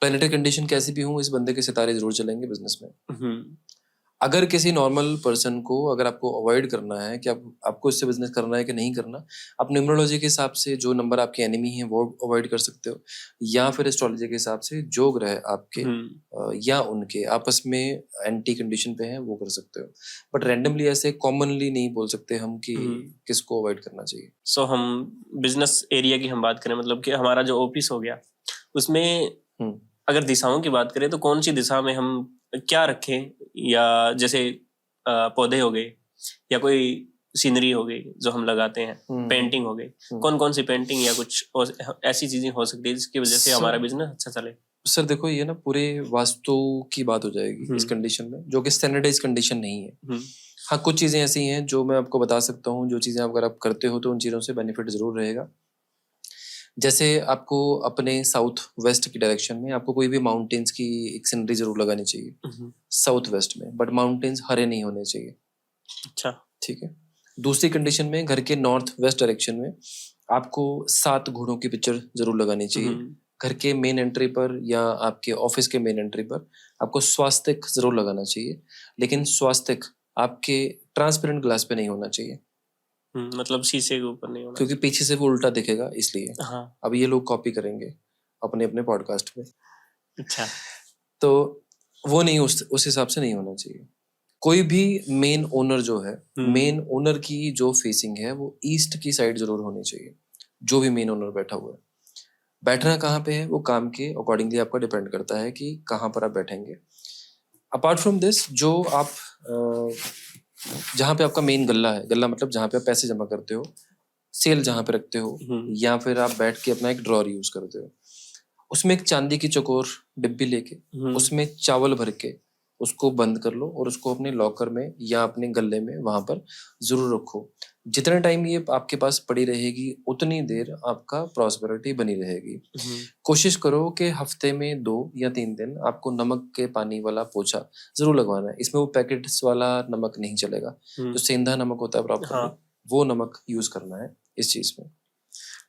प्लेनेटरी कंडीशन कैसी भी हो, इस बंदे के सितारे जरूर चलेंगे बिजनेस में। अगर किसी नॉर्मल पर्सन को अगर आपको अवॉइड करना है कि आपको इससे बिजनेस करना है कि नहीं करना, आप न्यूमरोलॉजी के हिसाब से जो नंबर आपके एनिमी हैं वो अवॉइड कर सकते हो, या फिर एस्ट्रोलॉजी के हिसाब से जो ग्रह आपके या उनके आपस में एंटी कंडीशन पे हैं वो कर सकते हो। बट रैंडमली ऐसे कॉमनली नहीं बोल सकते हम कि किसको अवॉइड करना चाहिए। सो हम बिजनेस एरिया की हम बात करें, मतलब कि हमारा जो ऑफिस हो गया उसमें अगर दिशाओं की बात करें तो कौन सी दिशा में हम क्या रखें, या जैसे पौधे हो गए या कोई सीनरी हो गई जो हम लगाते हैं, पेंटिंग हो गई, कौन कौन सी पेंटिंग या कुछ ऐसी चीजें हो सकती है जिसकी वजह से हमारा बिजनेस अच्छा चले? सर देखो ये ना पूरे वास्तु की बात हो जाएगी इस कंडीशन में, जो कि स्टैंडर्डाइज कंडीशन नहीं है। हाँ कुछ चीजें ऐसी हैं जो मैं आपको बता सकता हूँ, जो चीजें अगर आप करते हो तो उन चीजों से बेनिफिट जरूर रहेगा। जैसे आपको अपने साउथ वेस्ट की डायरेक्शन में आपको कोई भी माउंटेन्स की एक सीनरी जरूर लगानी चाहिए साउथ वेस्ट में, बट माउंटेन्स हरे नहीं होने चाहिए। अच्छा ठीक है। दूसरी कंडीशन में घर के नॉर्थ वेस्ट डायरेक्शन में आपको 7 घोड़ों की पिक्चर जरूर लगानी चाहिए। घर के मेन एंट्री पर या आपके ऑफिस के मेन एंट्री पर आपको स्वास्तिक जरूर लगाना चाहिए, लेकिन स्वास्तिक आपके ट्रांसपेरेंट ग्लास पे नहीं होना चाहिए। मतलब शीशे के ऊपर नहीं होना, क्योंकि पीछे से वो उल्टा दिखेगा इसलिए। हाँ। अब ये लोग कॉपी करेंगे अपने अपने पॉडकास्ट में। अच्छा। तो वो नहीं, उस हिसाब से नहीं होना चाहिए। कोई भी मेन ओनर जो है, मेन ओनर की जो फेसिंग है वो ईस्ट की साइड जरूर होनी चाहिए। जो भी मेन ओनर बैठा हुआ है, बैठना कहाँ पे है वो काम के अकॉर्डिंगली आपका डिपेंड करता है कि कहाँ पर आप बैठेंगे। अपार्ट फ्रॉम दिस, जो आप जहाँ पे आपका मेन गल्ला है, गल्ला मतलब जहाँ पे आप पैसे जमा करते हो, सेल जहाँ पे रखते हो, या फिर आप बैठ के अपना एक ड्रॉर यूज करते हो, उसमें एक चांदी की चकोर डिब्बी लेके उसमें चावल भर के उसको बंद कर लो और उसको अपने लॉकर में या अपने गले में वहां पर जरूर रखो। जितना टाइम ये आपके पास पड़ी रहेगी उतनी देर आपका प्रॉस्पेरिटी बनी रहेगी। कोशिश करो कि हफ्ते में 2 या 3 दिन आपको नमक के पानी वाला पोछा जरूर लगवाना है। इसमें वो पैकेट्स वाला नमक नहीं चलेगा, जो सेंधा नमक होता है प्रॉपरली, वो नमक यूज करना है इस चीज में।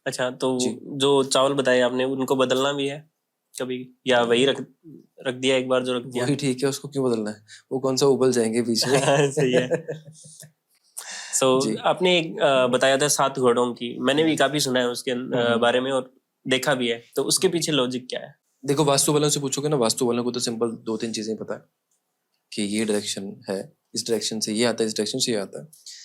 अच्छा, तो जो चावल बताए आपने उनको बदलना भी है कभी, या वही रख दिया एक बार जो रख दिया? वही ठीक है, उसको क्यों बदलना है, वो कौन सा उबल जाएंगे बीच में। सही है। आपने एक बताया था 7 घोड़ों की, मैंने भी काफी सुना है उसके बारे में और देखा भी है, तो उसके पीछे लॉजिक क्या है? देखो वास्तु वालों से पूछोगे ना, वास्तु वालों को तो सिंपल 2-3 चीजें पता है कि ये डायरेक्शन है, इस डायरेक्शन से ये आता है, इस डायरेक्शन से ये आता है।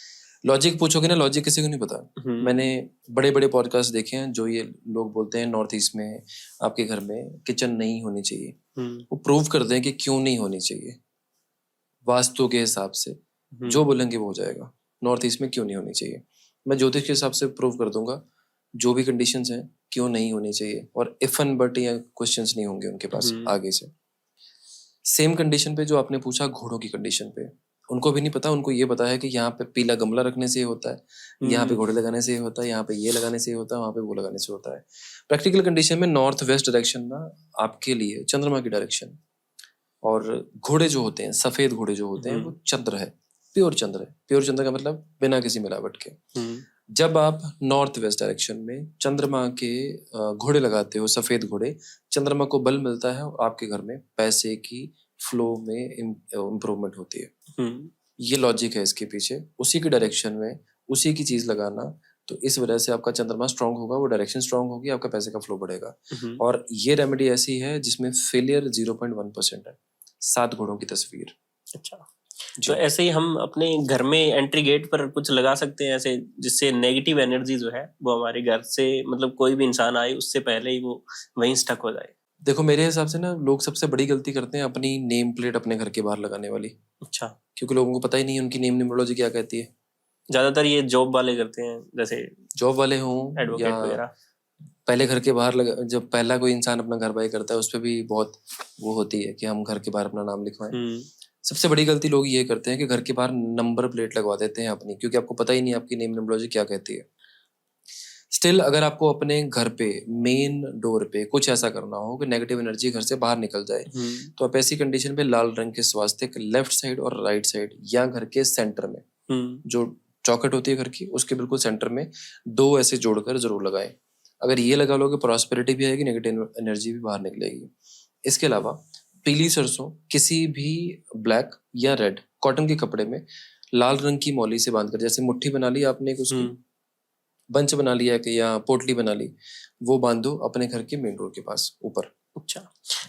लॉजिक पूछोगे ना, लॉजिक किसी को नहीं पता। मैंने बड़े बड़े पॉडकास्ट देखे हैं जो ये लोग बोलते हैं नॉर्थ ईस्ट में आपके घर में किचन नहीं होनी चाहिए, वो प्रूव कर दें कि क्यों नहीं होनी चाहिए वास्तु के हिसाब से। जो बोलेंगे वो हो जाएगा, नॉर्थ ईस्ट में क्यों नहीं होनी चाहिए। मैं ज्योतिष के हिसाब से प्रूव कर दूंगा जो भी कंडीशंस हैं क्यों नहीं होनी चाहिए, और इफ एंड बट या क्वेश्चंस नहीं होंगे उनके पास आगे से। सेम कंडीशन पे जो आपने पूछा घोड़ों की कंडीशन पे, उनको भी नहीं पता। उनको ये पता है कि यहाँ पे पीला गमला रखने से होता है, यहाँ पे घोड़े लगाने से होता है, यहाँ पे ये लगाने से होता है, वहाँ पे वो लगाने से होता है। प्रैक्टिकल कंडीशन में नॉर्थ वेस्ट डायरेक्शन ना आपके लिए चंद्रमा की डायरेक्शन, और घोड़े जो होते हैं, सफेद घोड़े जो होते हैं, वो चंद्र है, प्योर चंद्र है। प्योर चंद्र का मतलब बिना किसी मिलावट के। जब आप नॉर्थ वेस्ट डायरेक्शन में चंद्रमा के घोड़े लगाते हो, सफेद घोड़े, चंद्रमा को बल मिलता है और आपके घर में पैसे की फ्लो में इम्प्रूवमेंट होती है। ये लॉजिक है इसके पीछे। उसी की डायरेक्शन में उसी की चीज लगाना, तो इस वजह से आपका चंद्रमा स्ट्रांग होगा, वो डायरेक्शन स्ट्रांग होगी, आपका पैसे का फ्लो बढ़ेगा। और ये रेमेडी ऐसी है जिसमें फेलियर 0.1% है। 7 घोड़ों की तस्वीर। अच्छा, तो ऐसे ही हम अपने घर में एंट्री गेट पर कुछ लगा सकते हैं ऐसे, जिससे नेगेटिव एनर्जी जो है वो हमारे घर से, मतलब कोई भी इंसान आए उससे पहले ही वो वहीं स्टक हो जाए। देखो मेरे हिसाब से ना लोग सबसे बड़ी गलती करते हैं अपनी नेम प्लेट अपने घर के बाहर लगाने वाली, अच्छा, क्योंकि लोगों को पता ही नहीं है उनकी नेम न्यूमरोलॉजी क्या कहती है। ज्यादातर ये जॉब वाले करते हैं, जैसे जॉब वाले हों या एडवोकेट वगैरह। पहले घर के बाहर जब पहला कोई इंसान अपना घर बाई करता है उस पर भी बहुत वो होती है कि हम घर के बाहर अपना नाम लिखवाएं। सबसे बड़ी गलती लोग ये करते हैं कि घर के बाहर नंबर प्लेट लगवा देते हैं अपनी, क्योंकि आपको पता ही नहीं आपकी नेम न्यूमरोलॉजी क्या कहती है। स्टिल अगर आपको अपने घर पे मेन डोर पे कुछ ऐसा करना हो कि नेगेटिव एनर्जी घर से बाहर निकल जाए, तो आप ऐसी कंडीशन पे लाल रंग के स्वास्तिक लेफ्ट साइड और राइट साइड या घर के सेंटर में, जो चौखट होती है घर की उसके बिल्कुल सेंटर में 2 ऐसे जोड़कर जरूर लगाएं। अगर ये लगा लोगे प्रॉस्पेरिटी भी आएगी, नेगेटिव एनर्जी भी बाहर निकलेगी। इसके अलावा पीली सरसों किसी भी ब्लैक या रेड कॉटन के कपड़े में लाल रंग की मौली से बांधकर, जैसे मुट्ठी बना ली आपने उसकी बंच बना लिया कि या पोटली बना ली, वो बांधो अपने घर के मेन डोर के पास ऊपर। अच्छा,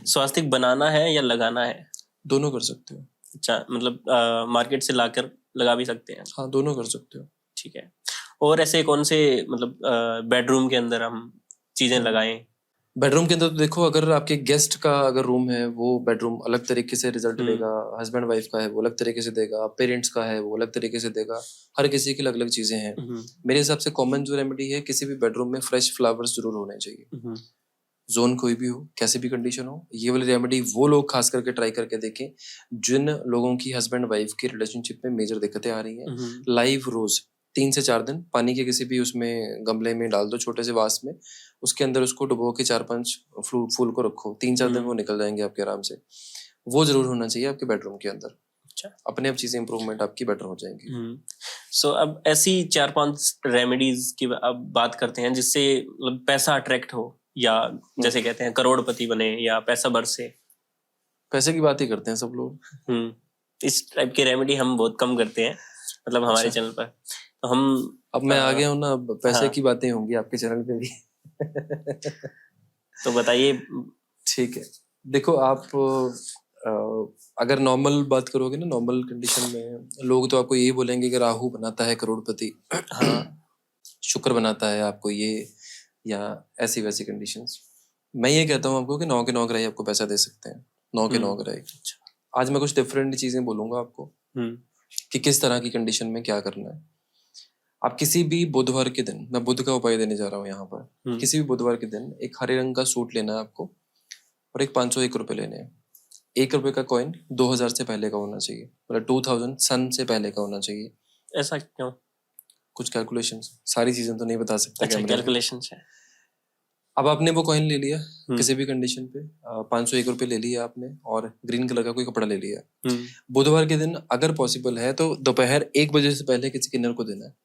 स्वास्तिक बनाना है या लगाना है? दोनों कर सकते हो। अच्छा, मतलब मार्केट से लाकर लगा भी सकते हैं? हाँ, दोनों कर सकते हो। ठीक है। और ऐसे कौन से मतलब बेडरूम के अंदर हम चीजें लगाएं? बेडरूम के अंदर तो देखो, अगर आपके गेस्ट का अगर रूम है वो बेडरूम अलग तरीके से रिजल्ट देगा, हस्बैंड वाइफ का है वो अलग तरीके से देगा, पेरेंट्स का है वो अलग तरीके से देगा, हर किसी की अलग अलग चीजें हैं। मेरे हिसाब से कॉमन जो रेमेडी है, किसी भी बेडरूम में फ्रेश फ्लावर्स जरूर होने चाहिए। जोन कोई भी हो, कैसी भी कंडीशन हो, ये वाली रेमेडी वो लोग खास करके ट्राई करके देखें जिन लोगों की हस्बैंड वाइफ की रिलेशनशिप में मेजर दिक्कतें आ रही हैं। लाइव रोज 3 से 4 दिन पानी के किसी भी उसमें गमले में डाल दो, छोटे से वास में, उसके अंदर उसको डुबो के 4-5 फूल को रखो, 3-4 दिन वो निकल जाएंगे आपके आराम से। वो जरूर होना चाहिए आपके बेडरूम के अंदर। अच्छा, अपने आप चीजें इंप्रूवमेंट आपकी बेटर हो जाएंगी। सो अब ऐसी 4-5 रेमेडीज की अब बात करते हैं जिससे मतलब पैसा अट्रैक्ट हो, या जैसे कहते हैं करोड़पति बने या पैसा बरसे। पैसे की बात ही करते हैं सब लोग। इस टाइप की रेमेडी हम बहुत कम करते हैं, मतलब हमारे चैनल पर। तो हम अब मैं आ गया हूँ ना, अब पैसे की बातें होंगी आपके चैनल पे भी। तो बताइए। ठीक है, देखो आप अगर नॉर्मल बात करोगे ना, नॉर्मल कंडीशन में लोग तो आपको यही बोलेंगे कि राहु बनाता है करोड़पति, शुक्र बनाता है आपको ये, या ऐसी वैसी कंडीशंस। मैं ये कहता हूँ आपको कि 9 के 9 ग्रह आपको पैसा दे सकते हैं, 9 के 9 ग्रह। आज मैं कुछ डिफरेंट चीजें बोलूंगा आपको कि किस तरह की कंडीशन में क्या करना है। आप किसी भी बुधवार के दिन, मैं बुध का उपाय देने जा रहा हूँ यहाँ पर, किसी भी बुधवार के दिन एक हरे रंग का सूट लेना है आपको और एक 501 रुपये लेने हैं। 1 रुपए का कॉइन 2000 से पहले का होना चाहिए, मतलब 2000 सन से पहले का होना चाहिए। ऐसा क्यों? कुछ कैलकुलेशंस, सारी चीजें तो नहीं बता सकता। अच्छा, कैलकुलेशंस है। अब आपने वो कॉइन ले लिया किसी भी कंडीशन पे, 501 रुपये ले लिया आपने और ग्रीन कलर का कोई कपड़ा ले लिया। बुधवार के दिन अगर पॉसिबल है तो दोपहर 1 बजे से पहले किसी किन्नर को देना है।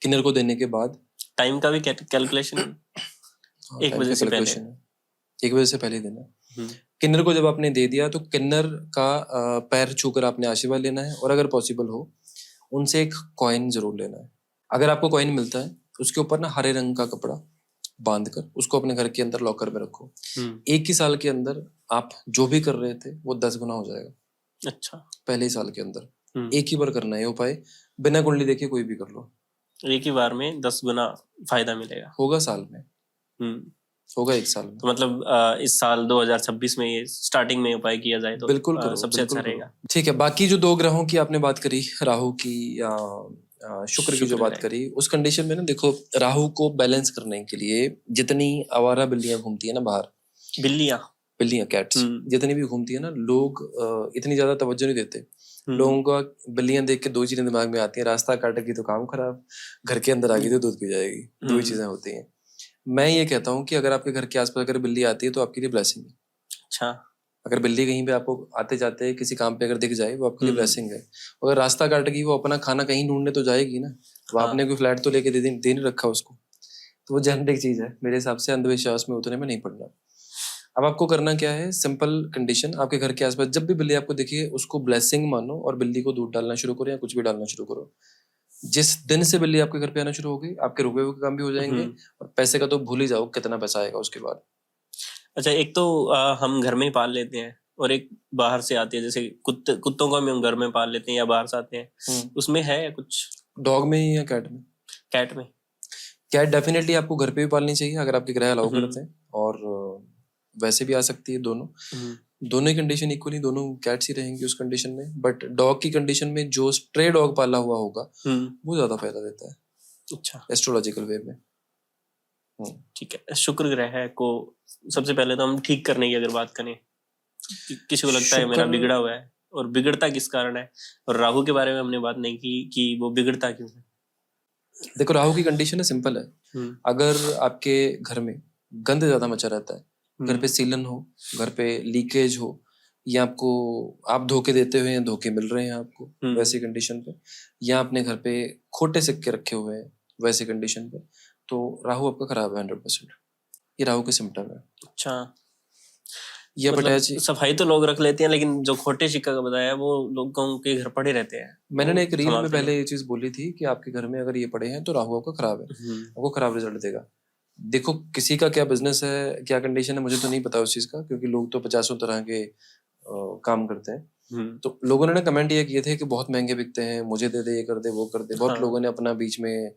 किन्नर को देने के बाद टाइम का भी कैलकुलेशन 1 बजे से पहले, 1 बजे से पहले देना है। किन्नर को जब आपने दे दिया तो किन्नर का पैर छूकर आपने आशीर्वाद लेना है और अगर पॉसिबल हो उनसे एक कॉइन जरूर लेना है। अगर आपको कॉइन मिलता है उसके ऊपर ना हरे रंग का कपड़ा बांध कर उसको अपने घर के अंदर लॉकर में रखो। 1 ही साल के अंदर आप जो भी कर रहे थे वो 10 गुना हो जाएगा। अच्छा, पहले ही साल के अंदर 1 ही बार करना है उपाय, बिना कुंडली देखे कोई भी कर लो, 1 ही बार में 10 गुना फायदा मिलेगा। होगा साल में, होगा 1 साल में। तो मतलब इस साल 2026 में ये स्टार्टिंग में उपाय किया जाए तो बिल्कुल करो, सबसे अच्छा रहेगा। ठीक है, बाकी जो 2 ग्रहों की आपने बात करी, राहु की या शुक्र की जो बात करी, उस कंडीशन में ना देखो, राहु को बैलेंस करने के लिए जितनी आवारा बिल्लियां घूमती है ना बाहर, बिल्लियां कैट्स जितनी भी घूमती है ना, लोग इतनी ज्यादा तवज्जो नहीं देते। लोगों का बिल्लियां देख के 2 चीजें दिमाग में आती हैं, रास्ता काटेगी तो काम खराब, घर के अंदर आ गई तो दूध पी जाएगी, 2 ही चीजें होती हैं। मैं ये कहता हूँ कि अगर आपके घर के आसपास अगर बिल्ली आती है तो आपके लिए ब्लेसिंग है। अच्छा, अगर बिल्ली कहीं पे आपको आते जाते किसी काम पे अगर दिख जाए वो आपके लिए ब्लेसिंग है। अगर रास्ता काट गई, वो अपना खाना कहीं ढूंढने तो जाएगी ना, वो आपने कोई फ्लैट तो लेके दे नहीं रखा उसको, तो वो जेनेटिक चीज है। मेरे हिसाब से अंधविश्वास में उतने में नहीं पड़ना। अब आपको करना क्या है, सिंपल कंडीशन, आपके घर के आसपास जब भी बिल्ली आपको दिखे उसको ब्लेसिंग मानो और बिल्ली को दूध डालना शुरू करो या कुछ भी डालना शुरू करो। जिस दिन से बिल्ली आपके घर पे आना शुरू हो गई, आपके रुके हुए काम भी हो जाएंगे और पैसे का तो भूल ही जाओ कितना पैसा आएगा उसके बाद। अच्छा, एक तो हम घर में ही पाल लेते हैं और एक बाहर से आती है, जैसे कुत्तों को हम घर में पाल लेते हैं या बाहर से आते हैं, उसमें है कुछ? डॉग में या कैट में? कैट में। कैट डेफिनेटली आपको घर पे भी पालनी चाहिए अगर आपके ग्रह अलाउ करते हैं, और वैसे भी आ सकती है दोनों। दोनों ही कंडीशन इक्वली, दोनों कैट्स ही रहेंगी उस कंडीशन में, बट डॉग की कंडीशन में जो स्ट्रे डॉग पाला हुआ होगा वो ज्यादा फायदा देता है अच्छा एस्ट्रोलॉजिकल वे में। ठीक है। शुक्र ग्रह को सबसे पहले तो हम ठीक करने की अगर बात करें, किसी को लगता है मेरा बिगड़ा हुआ है, और बिगड़ता किस कारण है, और राहु के बारे में हमने बात नहीं की कि वो बिगड़ता क्यों है। देखो राहु की कंडीशन है, सिंपल है। अगर आपके घर में गंद ज्यादा मचा रहता है, घर पे सीलन हो, घर पे लीकेज हो, या आपको आप धोखे देते हुए हैं, धोखे मिल रहे हैं आपको वैसी कंडीशन पे, या अपने घर पे खोटे सिक्के रखे हुए हैं वैसी कंडीशन पे, तो राहु आपका खराब है 100%। ये राहु के सिम्टम है। अच्छा, ये मतलब सफाई तो लोग रख लेते हैं, लेकिन जो खोटे सिक्का का बताया वो लोगों के घर पड़े रहते हैं। मैंने एक रील में पहले ये चीज बोली थी कि आपके घर में अगर ये पड़े हैं तो राहु आपका खराब है, आपको खराब रिजल्ट देगा। देखो किसी का क्या बिजनेस है, क्या कंडीशन है, मुझे तो नहीं पता उस चीज का, क्योंकि लोग तो 50 तरह के काम करते हैं। तो लोगों ने कमेंट ये किए थे कि बहुत महंगे बिकते हैं, मुझे दे दे, ये कर दे, वो कर दे। बहुत लोगों ने अपना बीच में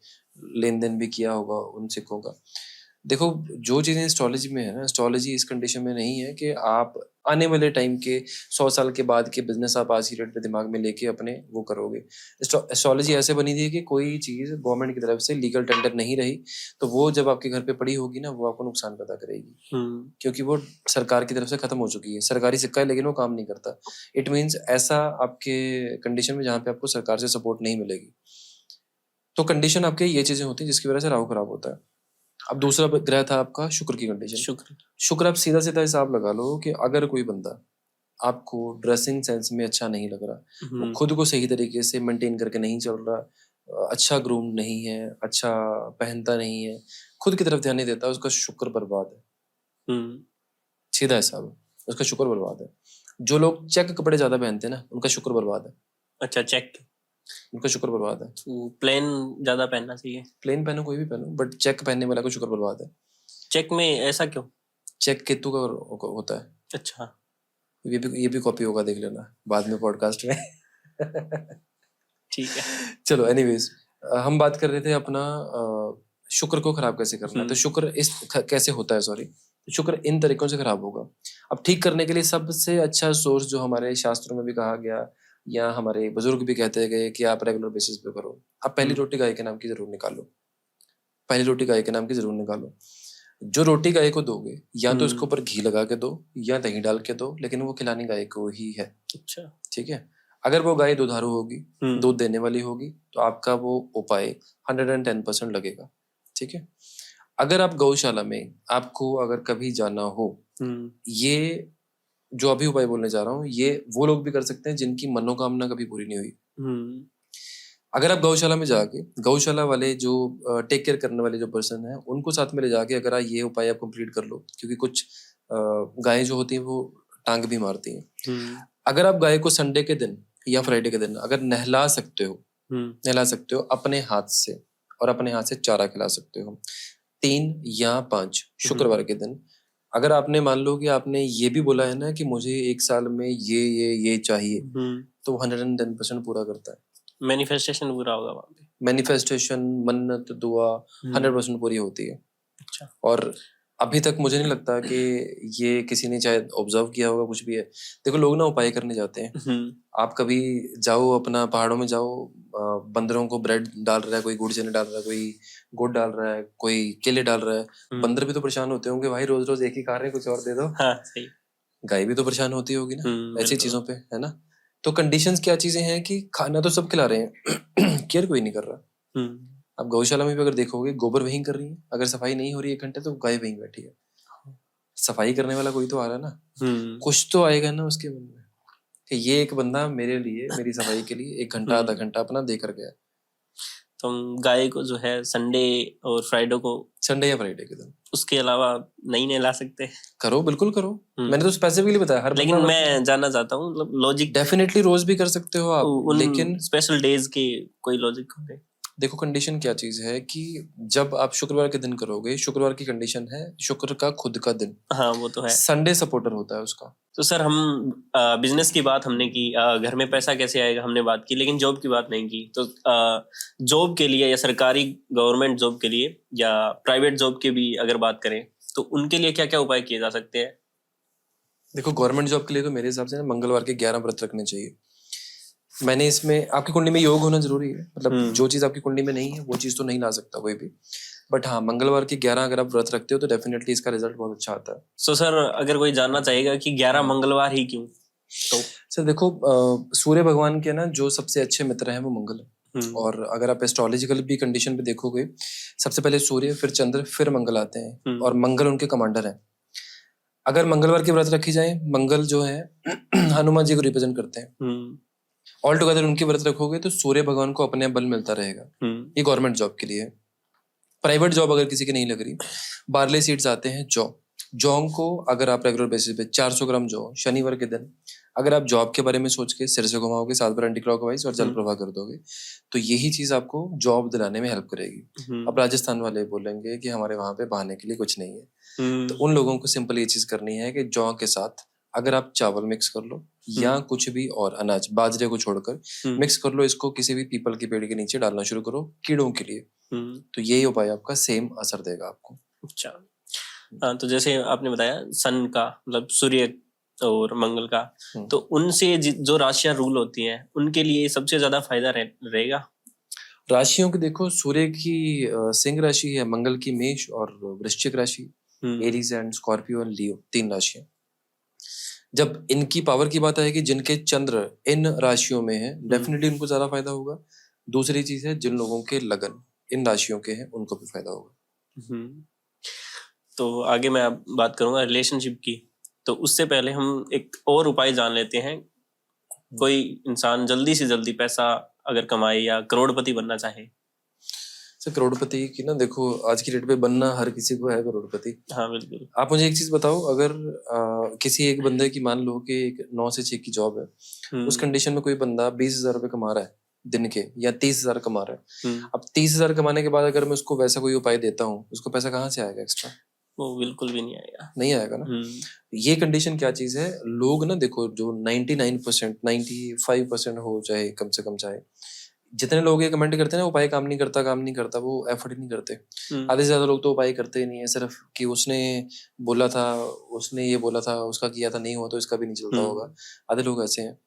लेन देन भी किया होगा उन सिक्कों का। देखो जो चीजें एस्ट्रोलॉजी में है ना, एस्ट्रोलॉजी इस कंडीशन में नहीं है कि आप आने वाले टाइम के 100 साल के बाद के बिजनेस आप आज ही रेट पे दिमाग में लेके अपने वो करोगे। एस्ट्रोलॉजी ऐसे बनी थी कि कोई चीज गवर्नमेंट की तरफ से लीगल टेंडर नहीं रही तो वो जब आपके घर पे पड़ी होगी ना, वो आपको नुकसान पैदा करेगी, क्योंकि वो सरकार की तरफ से खत्म हो चुकी है। सरकारी सिक्का है लेकिन वो काम नहीं करता। इट मीन्स ऐसा आपके कंडीशन में जहाँ पे आपको सरकार से सपोर्ट नहीं मिलेगी, तो कंडीशन आपके ये चीजें होती हैं जिसकी वजह से राहु खराब होता है। अब दूसरा ग्रह था आपका शुक्र की कंडीशन। शुक्र आप सीधा सीधा हिसाब लगा लो कि अगर कोई बंदा आपको ड्रेसिंग सेंस में अच्छा नहीं लग रहा, वो खुद को सही तरीके से मेंटेन करके नहीं चल रहा, अच्छा ग्रूम नहीं है, अच्छा पहनता नहीं है, खुद की तरफ ध्यान नहीं देता, उसका शुक्र बर्बाद है। सीधा हिसाब है, उसका शुक्र बर्बाद है। जो लोग चेक कपड़े ज्यादा पहनते हैं ना, उनका शुक्र बर्बाद है। अच्छा, चेक, उनका शुक्र बर्बाद है। प्लेन ज्यादा पहनना चाहिए। प्लेन पहनो, कोई भी पहनो, बट चेक पहनने वाला को शुक्र बर्बाद है। चेक में ऐसा क्यों? चेक केतु का होता है। अच्छा, ये भी कॉपी होगा, देख लेना बाद में पॉडकास्ट में। ठीक है। चलो एनीवेज, हम बात कर रहे थे अपना शुक्र को खराब कैसे करना है। तो शुक्र कैसे होता है, सॉरी, शुक्र इन तरीकों से खराब होगा। अब ठीक करने के लिए सबसे अच्छा सोर्स जो हमारे शास्त्रों में भी कहा गया या हमारे बुजुर्ग भी कहते गए कि आप रेगुलर बेसिस पे करो। आप पहली रोटी गाय के नाम की जरूर निकालो, पहली रोटी गाय के नाम की जरूर निकालो। जो रोटी गाय को दोगे या तो उसके ऊपर घी लगा के दो या दही डाल के दो, लेकिन वो खिलानी गाय को ही है। अच्छा, ठीक है। अगर वो गाय दुधारू होगी, दूध देने वाली होगी, तो आपका वो उपाय 110% लगेगा। ठीक है। अगर आप गौशाला में आपको अगर कभी जाना हो, ये जो अभी उपाय बोलने जा रहा हूँ, ये वो लोग भी कर सकते हैं जिनकी मनोकामना कभी पूरी नहीं हुई। अगर आप गौशाला में जाके, गौशाला वाले जो टेक केयर करने वाले जो पर्सन है, उनको साथ में ले जाके अगर आप ये उपाय आप कंप्लीट कर लो, क्योंकि कुछ गायें जो होती हैं वो टांग भी मारती हैं। अगर आप गाय को संडे के दिन या फ्राइडे के दिन अगर नहला सकते हो अपने हाथ से, और अपने हाथ से चारा खिला सकते हो 3 या 5 शुक्रवार के दिन। अगर आपने मान लो कि आपने ये भी बोला है ना कि मुझे 1 साल में ये चाहिए, तो 110% पूरा करता है। मैनिफेस्टेशन पूरा होगा वहाँ पे। मैनिफेस्टेशन, मन्नत, दुआ 100% पूरी होती है। अच्छा। और अभी तक मुझे नहीं लगता कि ये किसी ने चाहे ऑब्जर्व किया होगा, कुछ भी है। देखो लोग ना उपाय करने जाते हैं। आप कभी जाओ अपना पहाड़ों में जाओ, बंदरों को ब्रेड डाल रहा है कोई, गुड़ चने डाल रहा है कोई, गुड़ डाल रहा है कोई, केले डाल रहा है। बंदर भी तो परेशान होते होंगे भाई, रोज रोज एक ही खा रहे हैं, कुछ और दे दो। हाँ, सही। गाय भी तो परेशान होती होगी ना ऐसी चीजों पे, है ना। तो कंडीशंस क्या चीजें हैं कि खाना तो सब खिला रहे हैं, केयर कोई नहीं कर रहा। अब गौशाला में भी अगर देखोगे, गोबर वहीं कर रही है, अगर सफाई नहीं हो रही 1 घंटे तो गाय वहीं बैठी है। सफाई करने वाला कोई तो आ रहा है ना, कुछ तो आएगा ना उसके मन में कि ये एक बंदा मेरे लिए, मेरी सफाई के लिए 1 घंटा आधा घंटा अपना देकर गया। तो हम गाय को जो है संडे और फ्राइडे को, संडे या फ्राइडे के दिन, उसके अलावा नहीं नहला सकते? करो, बिल्कुल करो। मैंने तो स्पेसिफिकली बताया हर, लेकिन मैं जानना चाहता हूँ मतलब लॉजिक। डेफिनेटली रोज भी कर सकते हो आप, लेकिन स्पेशल डेज के कोई लॉजिक होंगे? देखो कंडीशन क्या चीज है कि जब आप शुक्रवार के दिन करोगे, शुक्रवार की कंडीशन है शुक्र का खुद का दिन। हाँ वो तो है। संडे सपोर्टर होता है उसका। तो सर हम बिजनेस की बात हमने की, घर में पैसा कैसे आएगा हमने बात की, लेकिन जॉब की बात नहीं की। तो जॉब के लिए या सरकारी गवर्नमेंट जॉब के लिए या प्राइवेट जॉब के भी अगर बात करें तो उनके लिए क्या क्या उपाय किए जा सकते हैं? देखो गवर्नमेंट जॉब के लिए तो मेरे हिसाब से ना मंगलवार के 11 व्रत रखने चाहिए। मैंने इसमें आपकी कुंडली में योग होना जरूरी है, मतलब जो चीज़ आपकी कुंडली में नहीं है वो चीज़ तो नहीं ला सकता कोई भी। बट हाँ, मंगलवार के 11 अगर आप व्रत रखते हो तो डेफिनेटली इसका रिजल्ट बहुत अच्छा आता है। सो सर अगर कोई जानना चाहेगा कि 11 मंगलवार ही क्यों, तो सर देखो, सूर्य भगवान के ना जो सबसे अच्छे मित्र हैं वो मंगल है। और अगर आप एस्ट्रोलॉजिकल भी कंडीशन पे देखोगे, सबसे पहले सूर्य, फिर चंद्र, फिर मंगल आते हैं और मंगल उनके कमांडर हैं। अगर मंगलवार की व्रत रखी जाए, मंगल जो है हनुमान जी को रिप्रेजेंट करते हैं। ऑल टुगेदर उनकी व्रत रखोगे तो सूर्य भगवान को अपने आप बल मिलता रहेगा। ये गवर्नमेंट जॉब के लिए है। प्राइवेट जॉब अगर किसी की नहीं लग रही, बार्ले सीड्स आते हैं जौ। जौ को अगर आप रेगुलर बेसिस पे 400 ग्राम जौ शनिवार के दिन अगर आप जॉब के बारे में सोच के सिर से घुमाओगे 7 बार एंटी क्लॉकवाइज और जल प्रवाह कर दोगे, तो यही चीज आपको जॉब दिलाने में हेल्प करेगी। अब राजस्थान वाले बोलेंगे कि हमारे वहां पे बहाने के लिए कुछ नहीं है, तो उन लोगों को सिंपल ये चीज करनी है कि जौ के साथ अगर आप चावल मिक्स कर लो या कुछ भी और अनाज, बाजरे को छोड़कर मिक्स कर लो, इसको किसी भी पीपल के पेड़ के नीचे डालना शुरू करो कीड़ों के लिए, तो यही उपाय आपका सेम असर देगा आपको। अच्छा, हाँ, तो जैसे आपने बताया सन का मतलब सूर्य और मंगल का, तो उनसे जो राशियां रूल होती हैं उनके लिए सबसे ज्यादा फायदा रहेगा। राशियों की देखो, सूर्य की सिंह राशि है, मंगल की मेष और वृश्चिक राशि, एरीज एंड स्कॉर्पियो एंड लियो, 3 राशियां। जब इनकी पावर की बात आएगी, जिनके चंद्र इन राशियों में है डेफिनेटली उनको ज्यादा फायदा होगा। दूसरी चीज है, जिन लोगों के लगन इन राशियों के हैं उनको भी फायदा होगा। तो आगे मैं अब बात करूंगा रिलेशनशिप की, तो उससे पहले हम एक और उपाय जान लेते हैं। कोई इंसान जल्दी से जल्दी पैसा अगर कमाए या करोड़पति बनना चाहे। सर करोड़पति की ना, देखो आज की डेट पे बनना हर किसी को है करोड़पति। हाँ बिल्कुल। आप मुझे एक चीज बताओ, अगर किसी एक बंदे की मान लो कि 9 से 6 की जॉब है, उस कंडीशन में कोई बंदा 20,000 रुपए कमा रहा है दिन के, या 30,000 कमा रहा है। अब 30,000 कमाने के बाद अगर मैं उसको वैसा कोई उपाय देता हूँ, उसको पैसा कहाँ से आएगा एक्स्ट्रा? वो बिल्कुल भी नहीं आएगा। नहीं आएगा ना। ये कंडीशन क्या चीज है, लोग ना देखो, जो 99%, 95% हो चाहे कम से कम, चाहे जितने लोग ये कमेंट करते हैं ना उपाय काम नहीं करता, काम नहीं करता, वो एफर्ट ही नहीं करते। आधे से ज्यादा लोग तो उपाय करते ही नहीं है, सिर्फ कि उसने बोला था, उसने ये बोला था, उसका किया था, नहीं हुआ तो इसका भी नहीं चलता होगा। आधे लोग ऐसे हैं।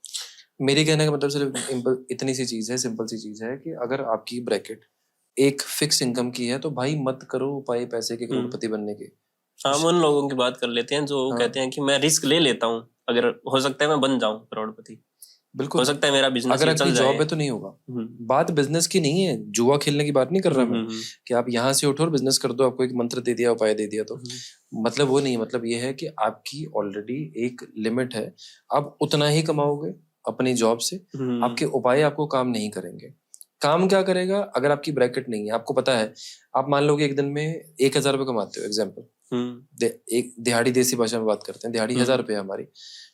मेरे कहने का मतलब सिर्फ इतनी सी चीज है, सिंपल सी चीज है कि अगर आपकी ब्रैकेट एक फिक्स इनकम की है तो भाई मत करो उपाय पैसे के करोड़पति बनने के। हम उन लोगों की बात कर लेते हैं जो कहते हैं कि मैं रिस्क ले लेता हूँ, अगर हो सकता है मैं बन जाऊं करोड़पति, बिल्कुल हो सकता है मेरा बिजनेस अगर आपकी चल जॉब जाए। है तो नहीं होगा। बात बिजनेस की नहीं है, जुआ खेलने की बात नहीं कर रहा मैं कि आप यहाँ से उठो और बिजनेस कर दो, आपको एक मंत्र दे दिया, उपाय दे दिया, तो मतलब वो नहीं। मतलब ये है कि आपकी ऑलरेडी एक लिमिट है, आप उतना ही कमाओगे अपनी जॉब से, आपके उपाय आपको काम नहीं करेंगे। काम क्या करेगा, अगर आपकी ब्रैकेट नहीं है, आपको पता है, आप मान लो कि एक दिन में 1,000 रुपये कमाते हो, एग्जाम्पल, एक दिहाड़ी, देसी भाषा में बात करते हैं, दिहाड़ी 1,000 रुपये हमारी,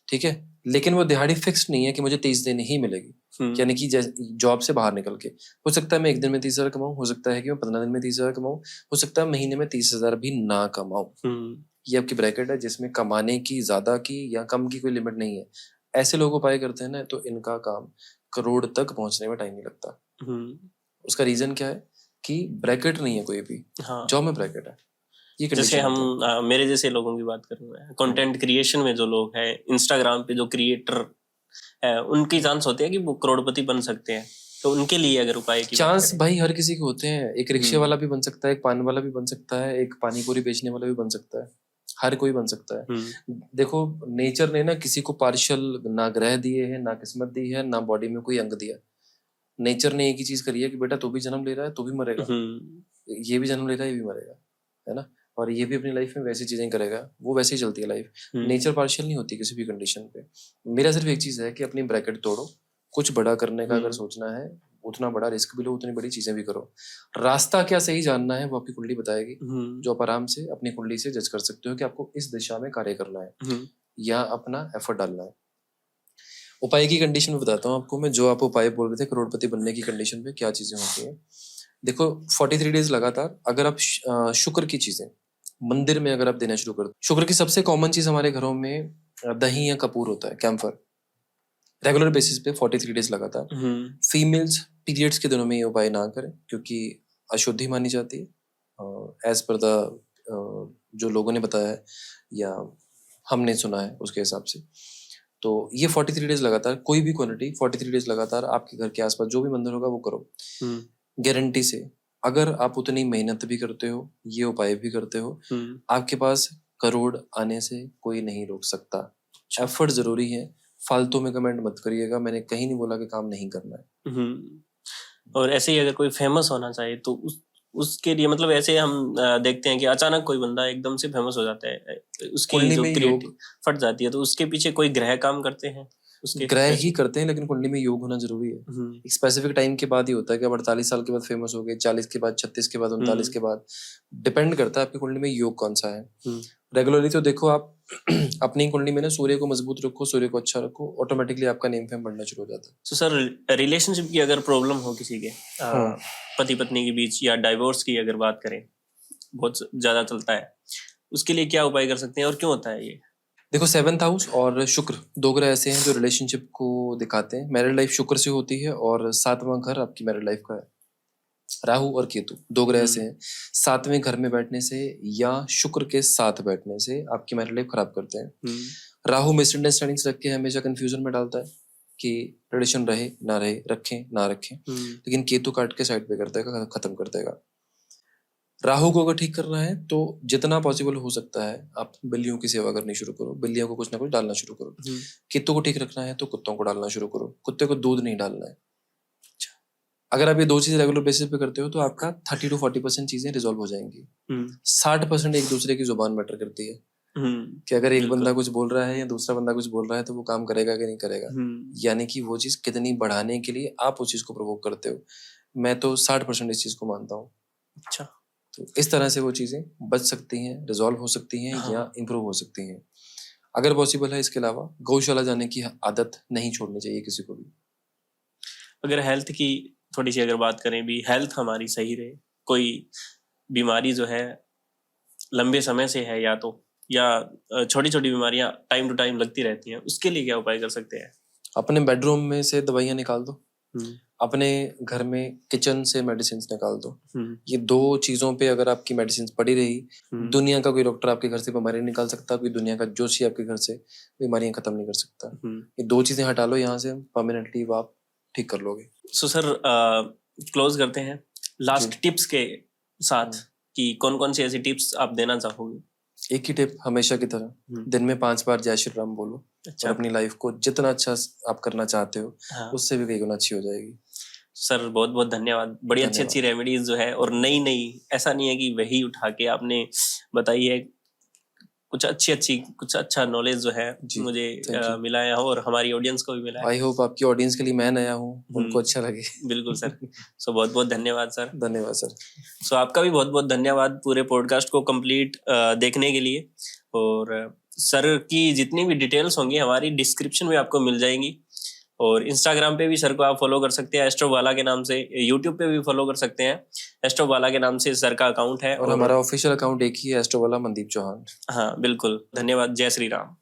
ठीक है, लेकिन वो दिहाड़ी फिक्स नहीं है कि मुझे 30 दिन ही मिलेगी। यानी कि जॉब से बाहर निकल के हो सकता है मैं एक दिन में 30,000 कमाऊं, हो सकता है कि मैं 15 दिन में 30,000 कमाऊं, हो सकता है महीने में 30,000 भी ना कमाऊं। ये आपकी ब्रैकेट है जिसमें कमाने की, ज्यादा की या कम की कोई लिमिट नहीं है। ऐसे लोग उपाय करते हैं ना, तो इनका काम करोड़ तक पहुंचने में टाइम नहीं लगता। उसका रीजन क्या है कि ब्रैकेट नहीं है कोई भी। जॉब में ब्रैकेट है। जैसे हम मेरे जैसे लोगों की बात करूँ, कंटेंट क्रिएशन में जो लोग हैं, इंस्टाग्राम पे जो क्रिएटर है, उनकी चांस होते हैं कि वो करोड़पति बन सकते हैं, तो उनके लिए अगर उपाय की चांस भाई हर किसी के होते हैं। एक रिक्शे वाला भी बन सकता है, एक पान वाला भी बन सकता है, एक पानी पूरी बेचने वाला भी बन सकता है, हर कोई बन सकता है। देखो नेचर ने ना किसी को पार्शियल ना ग्रह दिए हैं, ना किस्मत दी है, ना बॉडी में कोई अंग दिया। नेचर ने एक ही चीज करी है कि बेटा तू भी जन्म ले रहा है, तू भी मरेगा, ये भी जन्म ले रहा है, ये भी मरेगा, है ना, और ये भी अपनी लाइफ में वैसी चीजें करेगा, वो वैसे ही चलती है लाइफ। नेचर पार्शियल नहीं होती किसी भी कंडीशन पे। मेरा सिर्फ एक चीज है कि अपनी ब्रैकेट तोड़ो, कुछ बड़ा करने का अगर सोचना है, उतना बड़ा रिस्क भी लो, उतनी बड़ी चीजें भी करो। रास्ता क्या सही जानना है वो आपकी कुंडली बताएगी, जो आप आराम से अपनी कुंडली से जज कर सकते हो कि आपको इस दिशा में कार्य करना है या अपना एफर्ट डालना है। उपाय की कंडीशन में बताता हूँ आपको मैं, जो आप उपाय बोल रहे थे करोड़पति बनने की कंडीशन पे क्या चीजें होती हैं। देखो 43 डेज लगातार अगर आप शुक्र की चीजें मंदिर में अगर आप देना शुरू कर दो। शुक्र की सबसे कॉमन चीज हमारे घरों में दही या कपूर होता है, कैम्फर। रेगुलर बेसिस पे 43 डेज लगातार। फीमेल्स पीरियड्स के दिनों में ये उपाय ना करें क्योंकि अशुद्धि मानी जाती है, एज पर द जो लोगों ने बताया है, या हमने सुना है उसके हिसाब से। तो ये 43 डेज लगातार, कोई भी क्वांटिटी 43 डेज लगातार आपके घर के आसपास जो भी मंदिर होगा वो करो, गारंटी से। अगर आप उतनी मेहनत भी करते हो, ये उपाय भी करते हो, आपके पास करोड़ आने से कोई नहीं रोक सकता। एफर्ट जरूरी है, फालतू में कमेंट मत करिएगा, मैंने कहीं नहीं बोला कि काम नहीं करना है। और ऐसे ही अगर कोई फेमस होना चाहे तो उसके लिए मतलब ऐसे हम देखते हैं कि अचानक कोई बंदा एकदम से फेमस हो जाता है, उसकी कुंडली जो में क्रिएटिव योग, फट जाती है, तो उसके पीछे कोई ग्रह काम करते हैं उसके ग्रह ही करते हैं, लेकिन कुंडली में योग होना जरूरी है। एक स्पेसिफिक टाइम के बाद ही होता है कि अब 48 साल के बाद फेमस हो गए, 40 के बाद, 36 के बाद, 39 के बाद, डिपेंड करता है आपकी कुंडली में योग कौन सा है। रेगुलरली तो देखो आप अपनी कुंडली में ना सूर्य को मजबूत रखो, सूर्य को अच्छा रखो, ऑटोमेटिकली आपका नेम फेम बढ़ना शुरू हो जाता है। तो सर रिलेशनशिप की अगर प्रॉब्लम हो किसी के पति पत्नी के बीच, या डाइवोर्स की अगर बात करें, बहुत ज्यादा चलता है, उसके लिए क्या उपाय कर सकते हैं और क्यों होता है ये? देखो 7th हाउस और शुक्र, दो ग्रह ऐसे हैं जो रिलेशनशिप को दिखाते हैं। मैरिड लाइफ शुक्र से होती है और 7वां घर आपकी मैरिड लाइफ का है। राहु और केतु दो ग्रह ऐसे हैं, 7वें घर में बैठने से या शुक्र के साथ बैठने से आपकी मैरिड लाइफ खराब करते हैं। राहु मिसअंडरस्टैंडिंग्स रख के हमेशा कंफ्यूजन में डालता है कि रिलेशन रहे ना रहे, रखें ना रखें, लेकिन केतु काट के साइड पे कर देगा, खत्म कर देगा। राहु को अगर ठीक करना है तो जितना पॉसिबल हो सकता है आप बिल्लियों की सेवा करनी शुरू करो, बिल्लियों को कुछ ना कुछ डालना शुरू करो। केतु को ठीक रखना है तो कुत्तों को डालना शुरू करो, कुत्ते को दूध नहीं डालना है। अगर आप ये दो चीजें रेगुलर बेसिस पे करते हो तो आपका 30 to 40% चीजें रिजॉल्व हो जाएंगी। 60% एक दूसरे की जुबान मैटर करती है कि अगर एक बंदा कुछ बोल रहा है या दूसरा बंदा कुछ बोल रहा है तो वो काम करेगा कि नहीं करेगा, यानी कि वो चीज कितनी बढ़ाने के लिए आप उस चीज को प्रोवोक करते हो। मैं तो 60% इस चीज को मानता हूँ। अच्छा, तो इस तरह से वो चीजें बच सकती हैं, रिजॉल्व हो सकती हैं, या इम्प्रूव हो सकती हैं अगर पॉसिबल है। इसके अलावा गौशाला जाने की आदत नहीं छोड़नी चाहिए किसी को भी। अगर हेल्थ की थोड़ी सी अगर बात करें भी, हेल्थ हमारी सही रहे, कोई बीमारी जो है लंबे समय से है या छोटी छोटी बीमारियां टाइम टू टाइम लगती रहती हैं, उसके लिए क्या उपाय कर सकते हैं? अपने बेडरूम में से दवाइयां निकाल दो, अपने घर में किचन से मेडिसिन निकाल दो। ये दो चीजों पे अगर आपकी मेडिसिन पड़ी रही, दुनिया का कोई डॉक्टर आपके घर से बीमारी निकाल सकता, कोई दुनिया का जोशी आपके घर से बीमारियां खत्म नहीं कर सकता। ये दो चीजें हटा लो यहाँ से, परमानेंटली आप ठीक कर लोगे। सो सर क्लोज करते हैं लास्ट टिप्स के साथ कि कौन कौन सी ऐसी टिप्स आप देना चाहोगे? एक ही टिप, हमेशा की तरह दिन में 5 बार जय श्री राम बोलो। और अपनी लाइफ को जितना अच्छा आप करना चाहते हो उससे भी कई गुना अच्छी हो जाएगी। सर बहुत बहुत धन्यवाद। बड़ी अच्छी अच्छी रेमेडीज जो है, और नई नई, ऐसा नहीं है कि वही उठा के आपने बताई है, कुछ अच्छा नॉलेज जो है मुझे मिला है और हमारी ऑडियंस को भी मिला है। आई होप आपकी ऑडियंस के लिए मैं नया हूँ, उनको अच्छा लगे। बिल्कुल सर। सो बहुत बहुत धन्यवाद सर। धन्यवाद सर। सो आपका भी बहुत बहुत धन्यवाद पूरे पॉडकास्ट को कंप्लीट देखने के लिए। और सर की जितनी भी डिटेल्स होंगी हमारी डिस्क्रिप्शन में आपको मिल जाएंगी, और इंस्टाग्राम पे भी सर को आप फॉलो कर सकते हैं एस्ट्रोबाला के नाम से, यूट्यूब पे भी फॉलो कर सकते हैं, एस्ट्रोबाला के नाम से सर का अकाउंट है। और हमारा ऑफिशियल अकाउंट एक ही है, एस्ट्रोबाला मनदीप चौहान। हाँ बिल्कुल, धन्यवाद। जय श्री राम।